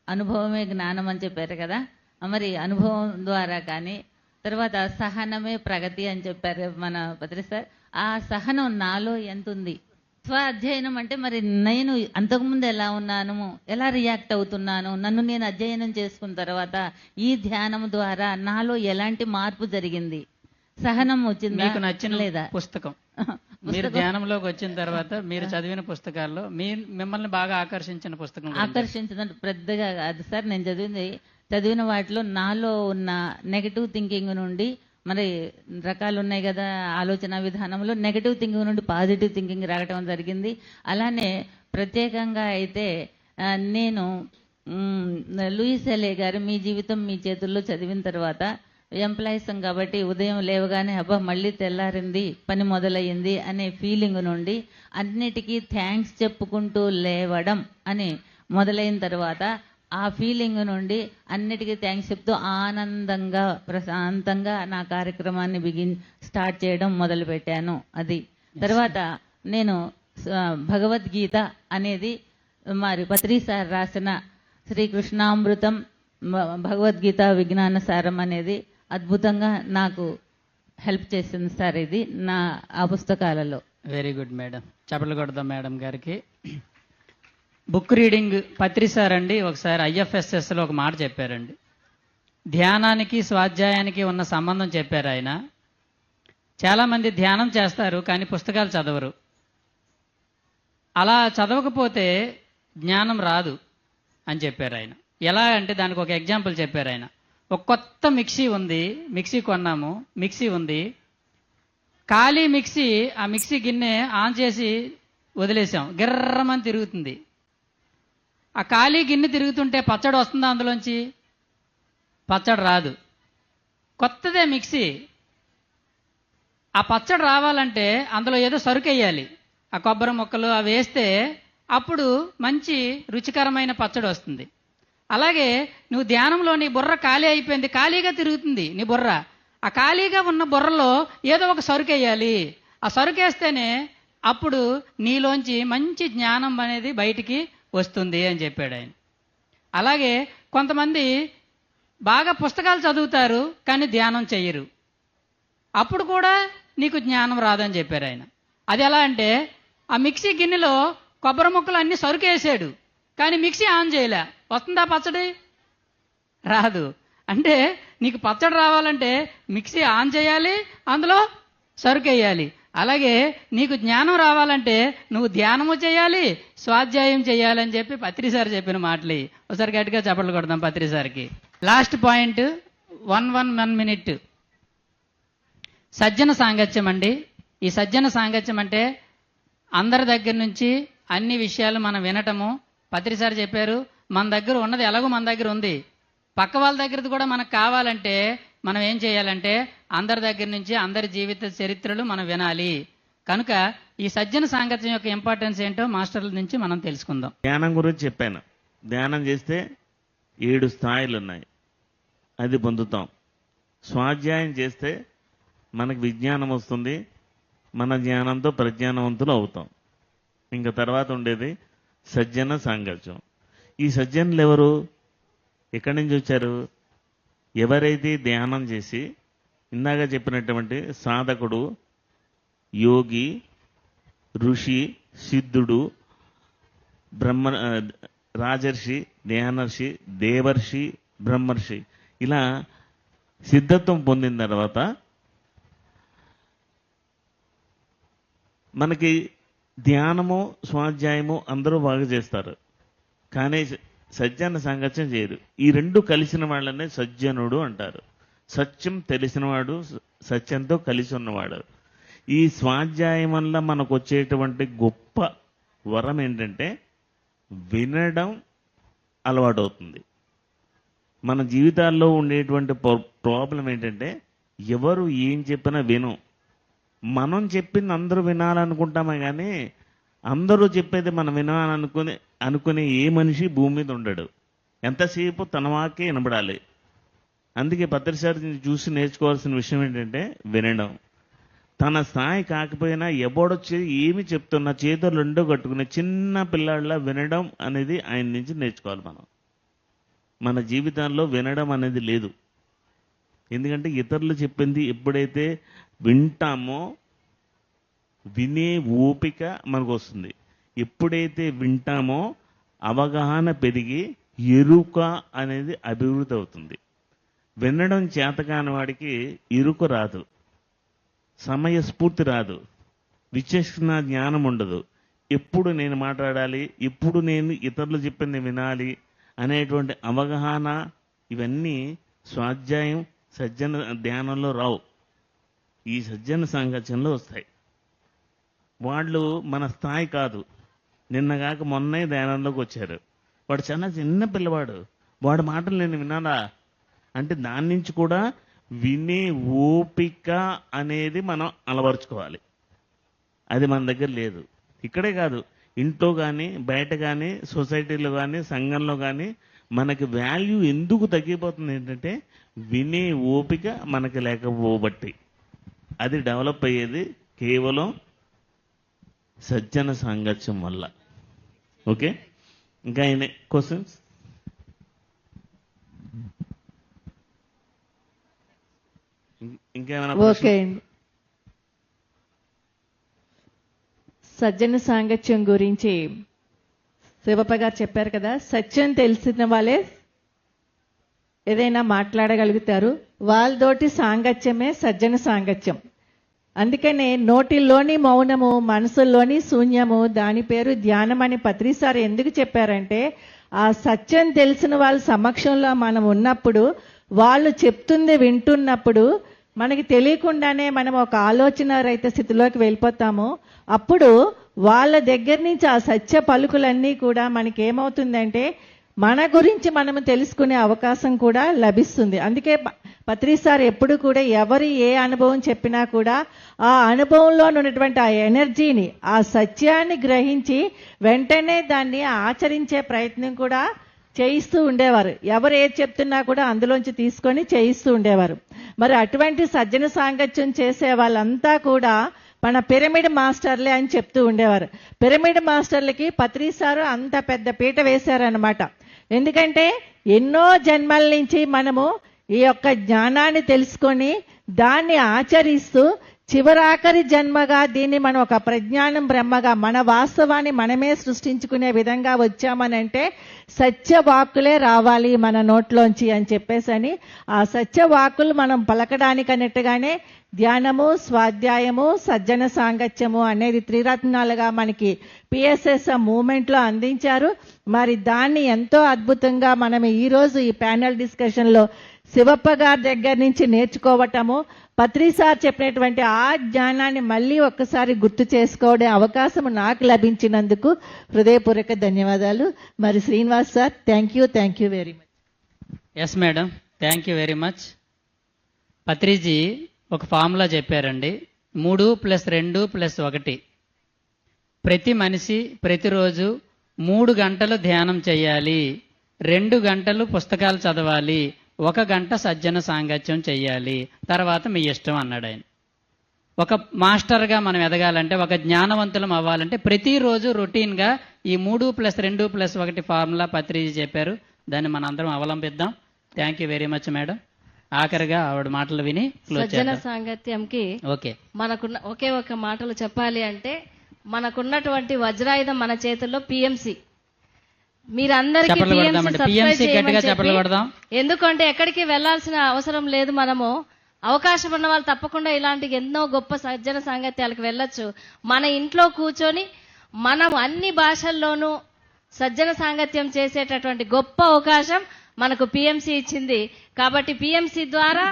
అనుభవమే జ్ఞానం అని చెప్పారు కదా, మరి అనుభవం ద్వారా కానీ, తర్వాత సహనమే ప్రగతి అని చెప్పారు మన పత్రి సార్. ఆ సహనం నాలో ఎంత ఉంది. అధ్యయనం అంటే మరి నేను అంతకుముందు ఎలా ఉన్నాను, ఎలా రియాక్ట్ అవుతున్నాను, నన్ను నేను అధ్యయనం చేసుకున్న తర్వాత ఈ ధ్యానం ద్వారా నాలో ఎలాంటి మార్పు జరిగింది, సహనం వచ్చిందా మీకు నచ్చిన లేదా? పుస్తకం మీరు ధ్యానంలోకి వచ్చిన తర్వాత మీరు చదివిన పుస్తకాల్లో మిమ్మల్ని బాగా ఆకర్షించిన పుస్తకం గురించి ఆకర్షించడం పెద్దగా కాదు సార్. నేను చదివిన వాటిలో నాలో ఉన్న నెగటివ్ థింకింగ్ నుండి, మరి రకాలు ఉన్నాయి కదా ఆలోచన విధానంలో, నెగటివ్ థింకింగ్ నుండి పాజిటివ్ థింకింగ్ రావటం జరిగింది. అలానే ప్రత్యేకంగా అయితే నేను లూయిస్ ఎలే గారు మీ జీవితం మీ చేతుల్లో చదివిన తర్వాత, ఎంప్లాయీస్ కాబట్టి ఉదయం లేవగానే అబ్బా మళ్ళీ తెల్లారింది, పని మొదలయ్యింది అనే ఫీలింగ్ నుండి అన్నిటికీ థ్యాంక్స్ చెప్పుకుంటూ లేవడం అని మొదలైన తర్వాత, ఆ ఫీలింగ్ నుండి అన్నిటికీ థ్యాంక్స్ చెప్తూ ఆనందంగా ప్రశాంతంగా నా కార్యక్రమాన్ని స్టార్ట్ చేయడం మొదలుపెట్టాను. అది తర్వాత నేను భగవద్గీత అనేది మరి పత్రి సార్ రాసిన శ్రీకృష్ణామృతం భగవద్గీత విజ్ఞాన సారం అనేది అద్భుతంగా నాకు హెల్ప్ చేసింది సార్. ఇది ఆ పుస్తకాలలో. వెరీ గుడ్ మేడం, చప్పట్లు కొడదాం మేడం గారికి. బుక్ రీడింగ్ పత్రి సార్ అండి ఒకసారి IFSSలో ఒక మాట చెప్పారండి. ధ్యానానికి స్వాధ్యాయానికి ఉన్న సంబంధం చెప్పారు ఆయన. చాలామంది ధ్యానం చేస్తారు కానీ పుస్తకాలు చదవరు. అలా చదవకపోతే జ్ఞానం రాదు అని చెప్పారు ఆయన. ఎలా అంటే దానికి ఒక ఎగ్జాంపుల్ చెప్పారు ఆయన. ఒక కొత్త మిక్సీ కొన్నాము. మిక్సీ ఉంది, ఖాళీ మిక్సీ. ఆ మిక్సీ గిన్నె ఆన్ చేసి వదిలేసాం, గిర్రమని తిరుగుతుంది. ఆ ఖాళీ గిన్నె తిరుగుతుంటే పచ్చడి వస్తుందా అందులోంచి? పచ్చడి రాదు. కొత్తదే మిక్సీ. ఆ పచ్చడి రావాలంటే అందులో ఏదో సరుకు వేయాలి. ఆ కొబ్బరి ముక్కలు అవి వేస్తే అప్పుడు మంచి రుచికరమైన పచ్చడి వస్తుంది. అలాగే నువ్వు ధ్యానంలో నీ బుర్ర ఖాళీ అయిపోయింది, ఖాళీగా తిరుగుతుంది నీ బుర్ర. ఆ ఖాళీగా ఉన్న బుర్రలో ఏదో ఒక సరుకు వేయాలి. ఆ సరుకు వేస్తేనే అప్పుడు నీలోంచి మంచి జ్ఞానం అనేది బయటికి వస్తుంది అని చెప్పాడు ఆయన. అలాగే కొంతమంది బాగా పుస్తకాలు చదువుతారు కానీ ధ్యానం చెయ్యరు. అప్పుడు కూడా నీకు జ్ఞానం రాదని చెప్పారు ఆయన. అది ఎలా అంటే, ఆ మిక్సీ గిన్నెలో కొబ్బరి ముక్కలు అన్ని సరుకు వేసాడు కానీ మిక్సీ ఆన్ చేయలే. వస్తుందా పచ్చడి? రాదు. అంటే నీకు పచ్చడి రావాలంటే మిక్సీ ఆన్ చేయాలి, అందులో సరుకు వేయాలి. అలాగే నీకు జ్ఞానం రావాలంటే నువ్వు ధ్యానము చేయాలి, స్వాధ్యాయం చేయాలని చెప్పి పత్రి సార్ చెప్పిన మాటలు. ఒకసారి గట్టిగా చప్పట్లు కొడదాం పత్రి సార్కి. Last point 1 minute. సజ్జన సాంగత్యం అండి. ఈ సజ్జన సాంగత్యం అంటే అందరి దగ్గర నుంచి అన్ని విషయాలు మనం వినటము. పత్రి సార్ చెప్పారు, మన దగ్గర ఉన్నది ఎలాగో మన దగ్గర ఉంది, పక్క వాళ్ళ దగ్గరది కూడా మనకు కావాలంటే మనం ఏం చేయాలంటే అందరి దగ్గర నుంచి అందరి జీవిత చరిత్రలు మనం వినాలి. కనుక ఈ సజ్జన సాంగత్యం యొక్క ఇంపార్టెన్స్ ఏంటో మాస్టర్ల నుంచి మనం తెలుసుకుందాం. ధ్యానం గురించి చెప్పాను. ధ్యానం చేస్తే 7 స్థాయిలు ఉన్నాయి, అది పొందుతాం. స్వాధ్యాయం చేస్తే మనకు విజ్ఞానం వస్తుంది, మన జ్ఞానంతో ప్రజ్ఞానవంతులు అవుతాం. ఇంకా తర్వాత ఉండేది సజ్జన సాంగత్యం. ఈ సజ్జనులు ఎవరు, ఎక్కడి నుంచి వచ్చారు? ఎవరైతే ధ్యానం చేసి ఇందాక చెప్పినటువంటి సాధకుడు, యోగి, ఋషి, సిద్ధుడు, రాజర్షి, ధ్యానర్షి, దేవర్షి, బ్రహ్మర్షి, ఇలా సిద్ధత్వం పొందిన తర్వాత మనకి ధ్యానము స్వాధ్యాయము అందరూ బాగా చేస్తారు కానీ సజ్జన సాంగత్యం చేయరు. ఈ రెండు కలిసిన వాళ్ళనే సజ్జనుడు అంటారు. సత్యం తెలిసినవాడు, సత్యంతో కలిసి ఉన్నవాడు. ఈ స్వాధ్యాయం వల్ల మనకు వచ్చేటువంటి గొప్ప వరం ఏంటంటే వినడం అలవాటు అవుతుంది. మన జీవితాల్లో ఉండేటువంటి ప్రాబ్లం ఏంటంటే ఎవరు ఏం చెప్పినా వినం. మనం చెప్పింది అందరూ వినాలనుకుంటామే కానీ అందరూ చెప్పేది మనం అనుకునే ఏ మనిషి భూమి మీద ఉండడు. ఎంతసేపు తన వాకే వినబడాలి. అందుకే పత్రిసారి చూసి నేర్చుకోవాల్సిన విషయం ఏంటంటే వినడం. తన స్థాయి కాకపోయినా ఎవడొచ్చి ఏమి చెప్తున్నా చేతులు రెండో కట్టుకునే చిన్న పిల్లాళ్ళ వినడం అనేది ఆయన నుంచి నేర్చుకోవాలి. మన జీవితంలో వినడం అనేది లేదు. ఎందుకంటే ఇతరులు చెప్పింది ఎప్పుడైతే వింటామో వినే ఓపిక మనకు వస్తుంది. ఎప్పుడైతే వింటామో అవగాహన పెరిగి ఎరుక అనేది అభివృద్ధి అవుతుంది. వినడం చేతకాని వాడికి ఎరుక రాదు. సమయస్ఫూర్తి రాదు, విచక్షణ జ్ఞానం ఉండదు. ఎప్పుడు నేను మాట్లాడాలి, ఎప్పుడు నేను ఇతరులు చెప్పింది వినాలి అనేటువంటి అవగాహన, ఇవన్నీ స్వాధ్యాయం సజ్జన ధ్యానంలో రావు, ఈ సజ్జన సాంగత్యంలో వస్తాయి. వాళ్ళు మన స్థాయి కాదు. నిన్నగాక మొన్నే ధ్యానంలోకి వచ్చారు. వాడు చాలా చిన్న పిల్లవాడు, వాడి మాటలు నేను వినాలా అంటే దాని నుంచి కూడా వినే ఓపిక అనేది మనం అలవరుచుకోవాలి. అది మన దగ్గర లేదు. ఇక్కడే కాదు, ఇంట్లో కానీ, బయట కానీ, సొసైటీలో కానీ, సంఘంలో కానీ మనకి వాల్యూ ఎందుకు తగ్గిపోతుంది ఏంటంటే వినే ఓపిక మనకి లేకపోబట్టి. అది డెవలప్ అయ్యేది కేవలం సజ్జన సాంగత్యం వల్ల. ఓకే, ఇంకా క్వశ్చన్స్? ఇంకేమైనా ఓకే అండి. సజ్జన సాంగత్యం గురించి శివప్ప గారు చెప్పారు కదా, సత్యం తెలిసిన వాళ్ళే ఏదైనా మాట్లాడగలుగుతారు, వాళ్ళతోటి సాంగత్యమే సజ్జన సాంగత్యం. అందుకనే నోటిలోని మౌనము, మనసులోని శూన్యము, దాని పేరు ధ్యానం అని పత్రిసారి ఎందుకు చెప్పారంటే, ఆ సత్యం తెలిసిన వాళ్ళ సమక్షంలో మనం ఉన్నప్పుడు, వాళ్ళు చెప్తుంది వింటున్నప్పుడు మనకి తెలియకుండానే మనం ఒక ఆలోచన రహిత స్థితిలోకి వెళ్ళిపోతాము. అప్పుడు వాళ్ళ దగ్గర నుంచి ఆ సత్య పలుకులన్నీ కూడా మనకి ఏమవుతుందంటే మన గురించి మనము తెలుసుకునే అవకాశం కూడా లభిస్తుంది. అందుకే పత్రిసారి ఎప్పుడు కూడా ఎవరు ఏ అనుభవం చెప్పినా కూడా ఆ అనుభవంలో ఉన్నటువంటి ఆ ఎనర్జీని, ఆ సత్యాన్ని గ్రహించి వెంటనే దాన్ని ఆచరించే ప్రయత్నం కూడా చేయిస్తూ ఉండేవారు. ఎవరు ఏది చెప్తున్నా కూడా అందులోంచి తీసుకొని చేయిస్తూ ఉండేవారు. మరి అటువంటి సజ్జన సాంగత్యం చేసే వాళ్ళంతా కూడా మన పిరమిడ్ మాస్టర్లే అని చెప్తూ ఉండేవారు. పిరమిడ్ మాస్టర్లకి పత్రిసారు అంత పెద్ద పీట వేశారనమాట. ఎందుకంటే ఎన్నో జన్మల నుంచి మనము ఈ యొక్క జ్ఞానాన్ని తెలుసుకొని దాన్ని ఆచరిస్తూ చివరాఖరి జన్మగా దీన్ని మనం ఒక ప్రజ్ఞానం బ్రహ్మగా మన వాస్తవాన్ని మనమే సృష్టించుకునే విధంగా వచ్చామనంటే సత్యవాక్కులే రావాలి మన నోట్లోంచి అని చెప్పేసని ఆ సత్యవాక్కులు మనం పలకడానికి అన్నట్టుగానే ధ్యానము, స్వాధ్యాయము, సజ్జన సాంగత్యము అనేది త్రిరత్నాలుగా మనకి పిఎస్ఎస్ మూమెంట్లో అందించారు. మరి దాన్ని ఎంతో అద్భుతంగా మనం ఈరోజు ఈ ప్యానెల్ డిస్కషన్లో శివప్ప గారి దగ్గర నుంచి నేర్చుకోవటము, పత్రిసార్ చెప్పినటువంటి ఆ జ్ఞానాన్ని మళ్ళీ ఒక్కసారి గుర్తు చేసుకోవడం అవకాశం నాకు లభించినందుకు హృదయపూర్వక ధన్యవాదాలు. మరి Srinivas sir, thank you very much. Yes madam, thank you very much. Patriji ఒక ఫార్ములా చెప్పారండి, 3+2+1. ప్రతి మనిషి ప్రతిరోజు 3 గంటలు ధ్యానం చేయాలి, 2 గంటలు పుస్తకాలు చదవాలి, 1 గంట సజ్జన సాంగత్యం చెయ్యాలి, తర్వాత మీ ఇష్టం అన్నాడు ఆయన. ఒక మాస్టర్గా మనం ఎదగాలంటే, ఒక జ్ఞానవంతులం అవ్వాలంటే ప్రతిరోజు రొటీన్గా ఈ 3+2+1 ఫార్ములా పత్రిజీ చెప్పారు. దాన్ని మనందరం అవలంబిద్దాం. Thank you very much madam. ఆఖరిగా ఆవిడ మాటలు విని సజ్జన సాంగత్యంకి ఓకే, మనకున్న ఒకే ఒక మాటలు చెప్పాలి అంటే, మనకున్నటువంటి వజ్రాయుధం మన చేతుల్లో పిఎంసి. మీరందరికీ పిఎంసి గట్టిగా చెప్పలు కొడదాం. ఎందుకంటే ఎక్కడికి వెళ్లాల్సిన అవసరం లేదు. మనము అవకాశం ఉన్న వాళ్ళు తప్పకుండా ఇలాంటి ఎన్నో గొప్ప సజ్జన సాంగత్యాలకు వెళ్ళొచ్చు. మన ఇంట్లో కూర్చొని మనం అన్ని భాషల్లోనూ సజ్జన సాంగత్యం చేసేటటువంటి గొప్ప అవకాశం మనకు పిఎంసి ఇచ్చింది. కాబట్టి పిఎంసి ద్వారా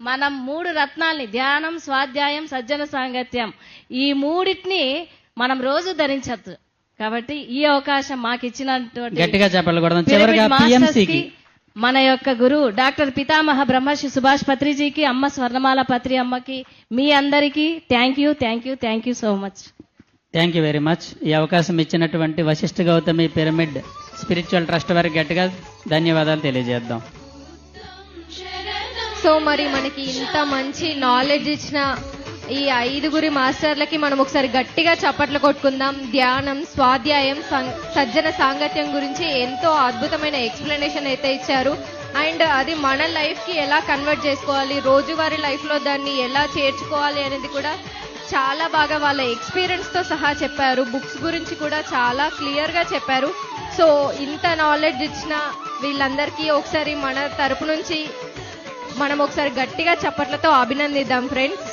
మనం 3 రత్నాల్ని, ధ్యానం, స్వాధ్యాయం, సజ్జన సాంగత్యం, ఈ 3టిని మనం రోజు ధరించచ్చు. కాబట్టి ఈ అవకాశం మాకు ఇచ్చినటువంటి గట్టిగా చెప్పలు కొడదాం. చివరిగా పిఎంసికి మన యొక్క గురువు డాక్టర్ పితామహ బ్రహ్మర్షి సుభాష్ పత్రిజీకి, అమ్మ స్వర్ణమాల పత్రి అమ్మకి, మీ అందరికీ thank you so much. Thank you very much. ఈ అవకాశం ఇచ్చినటువంటి Vasishta Gautami pyramid spiritual trust వారికి గట్టిగా ధన్యవాదాలు తెలియజేద్దాం. సో మరి మనకి ఇంత మంచి నాలెడ్జ్ ఇచ్చిన ఈ 5 మాస్టర్లకి మనం ఒకసారి గట్టిగా చప్పట్లు కొట్టుకుందాం. ధ్యానం, స్వాధ్యాయం, సజ్జన సాంగత్యం గురించి ఎంతో అద్భుతమైన ఎక్స్ప్లెనేషన్ అయితే ఇచ్చారు. అండ్ అది మన లైఫ్ కి ఎలా కన్వర్ట్ చేసుకోవాలి, రోజువారీ లైఫ్ లో దాన్ని ఎలా చేర్చుకోవాలి అనేది కూడా చాలా బాగా వాళ్ళ ఎక్స్పీరియన్స్ తో సహా చెప్పారు. బుక్స్ గురించి కూడా చాలా క్లియర్ గా చెప్పారు. సో ఇంత నాలెడ్జ్ ఇచ్చిన వీళ్ళందరికీ ఒకసారి మన తరపు నుంచి మనం ఒకసారి గట్టిగా చప్పట్లతో అభినందిద్దాం ఫ్రెండ్స్.